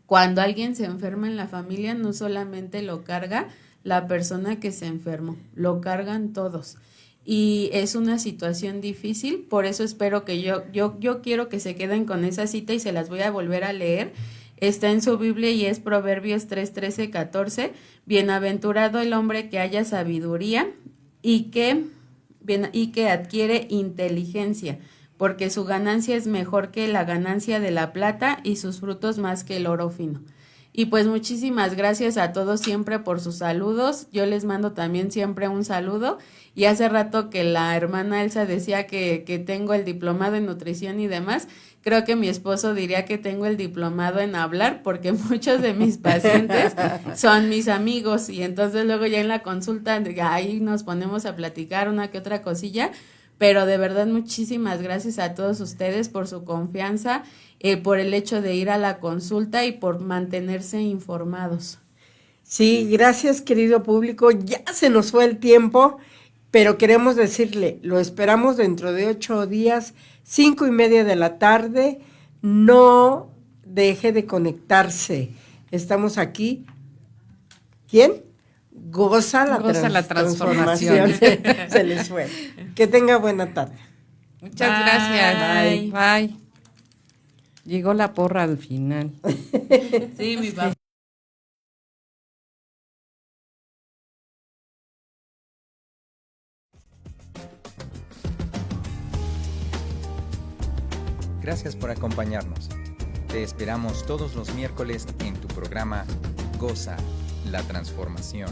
cuando alguien se enferma en la familia no solamente lo carga la persona que se enfermó, lo cargan todos. Y es una situación difícil, por eso espero que yo quiero que se queden con esa cita y se las voy a volver a leer. Está en su Biblia y es Proverbios 3:13-14. Bienaventurado el hombre que haya sabiduría y que adquiere inteligencia, porque su ganancia es mejor que la ganancia de la plata y sus frutos más que el oro fino. Y pues muchísimas gracias a todos siempre por sus saludos. Yo les mando también siempre un saludo. Y hace rato que la hermana Elsa decía que tengo el diplomado en nutrición y demás. Creo que mi esposo diría que tengo el diplomado en hablar, porque muchos de mis pacientes son mis amigos. Y entonces luego ya en la consulta ahí nos ponemos a platicar una que otra cosilla. Pero de verdad muchísimas gracias a todos ustedes por su confianza, por el hecho de ir a la consulta y por mantenerse informados. Sí, gracias, querido público. Ya se nos fue el tiempo, pero queremos decirle, lo esperamos dentro de 8 días, 5:30 de la tarde. No deje de conectarse. Estamos aquí. ¿Quién? Goza la transformación. Se les fue. Que tenga buena tarde. Muchas gracias. Bye. Llegó la porra al final. Sí, mi papá. Gracias por acompañarnos. Te esperamos todos los miércoles en tu programa Goza la Transformación,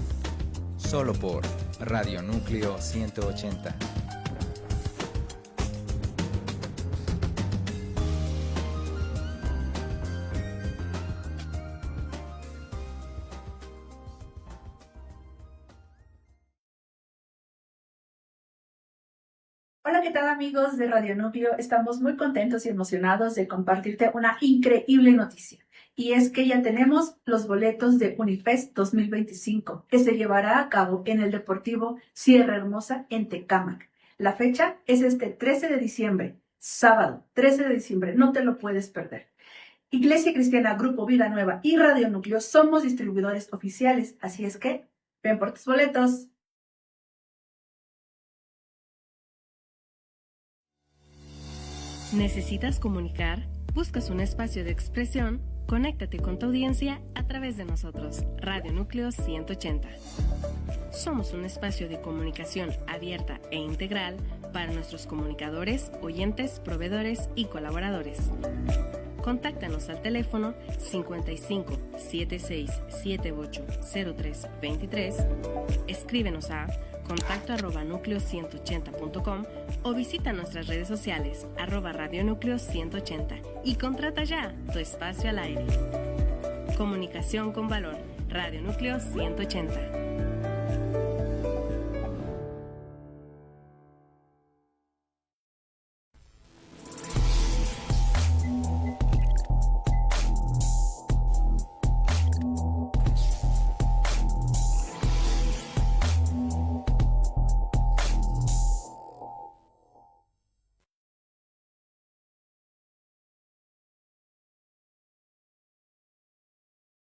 solo por Radio Núcleo 180. Hola, ¿qué tal amigos de Radio Núcleo? Estamos muy contentos y emocionados de compartirte una increíble noticia. Y es que ya tenemos los boletos de Unifest 2025, que se llevará a cabo en el Deportivo Sierra Hermosa en Tecámac. La fecha es este 13 de diciembre, sábado 13 de diciembre, no te lo puedes perder. Iglesia Cristiana, Grupo Vida Nueva y Radio Núcleo somos distribuidores oficiales, así es que ven por tus boletos. ¿Necesitas comunicar? ¿Buscas un espacio de expresión? Conéctate con tu audiencia a través de nosotros, Radio Núcleo 180. Somos un espacio de comunicación abierta e integral para nuestros comunicadores, oyentes, proveedores y colaboradores. Contáctanos al teléfono 55 76 78 03 23, escríbenos a contacto@nucleo180.com o visita nuestras redes sociales @radionúcleo180 y contrata ya tu espacio al aire. Comunicación con valor, Radio Núcleo 180.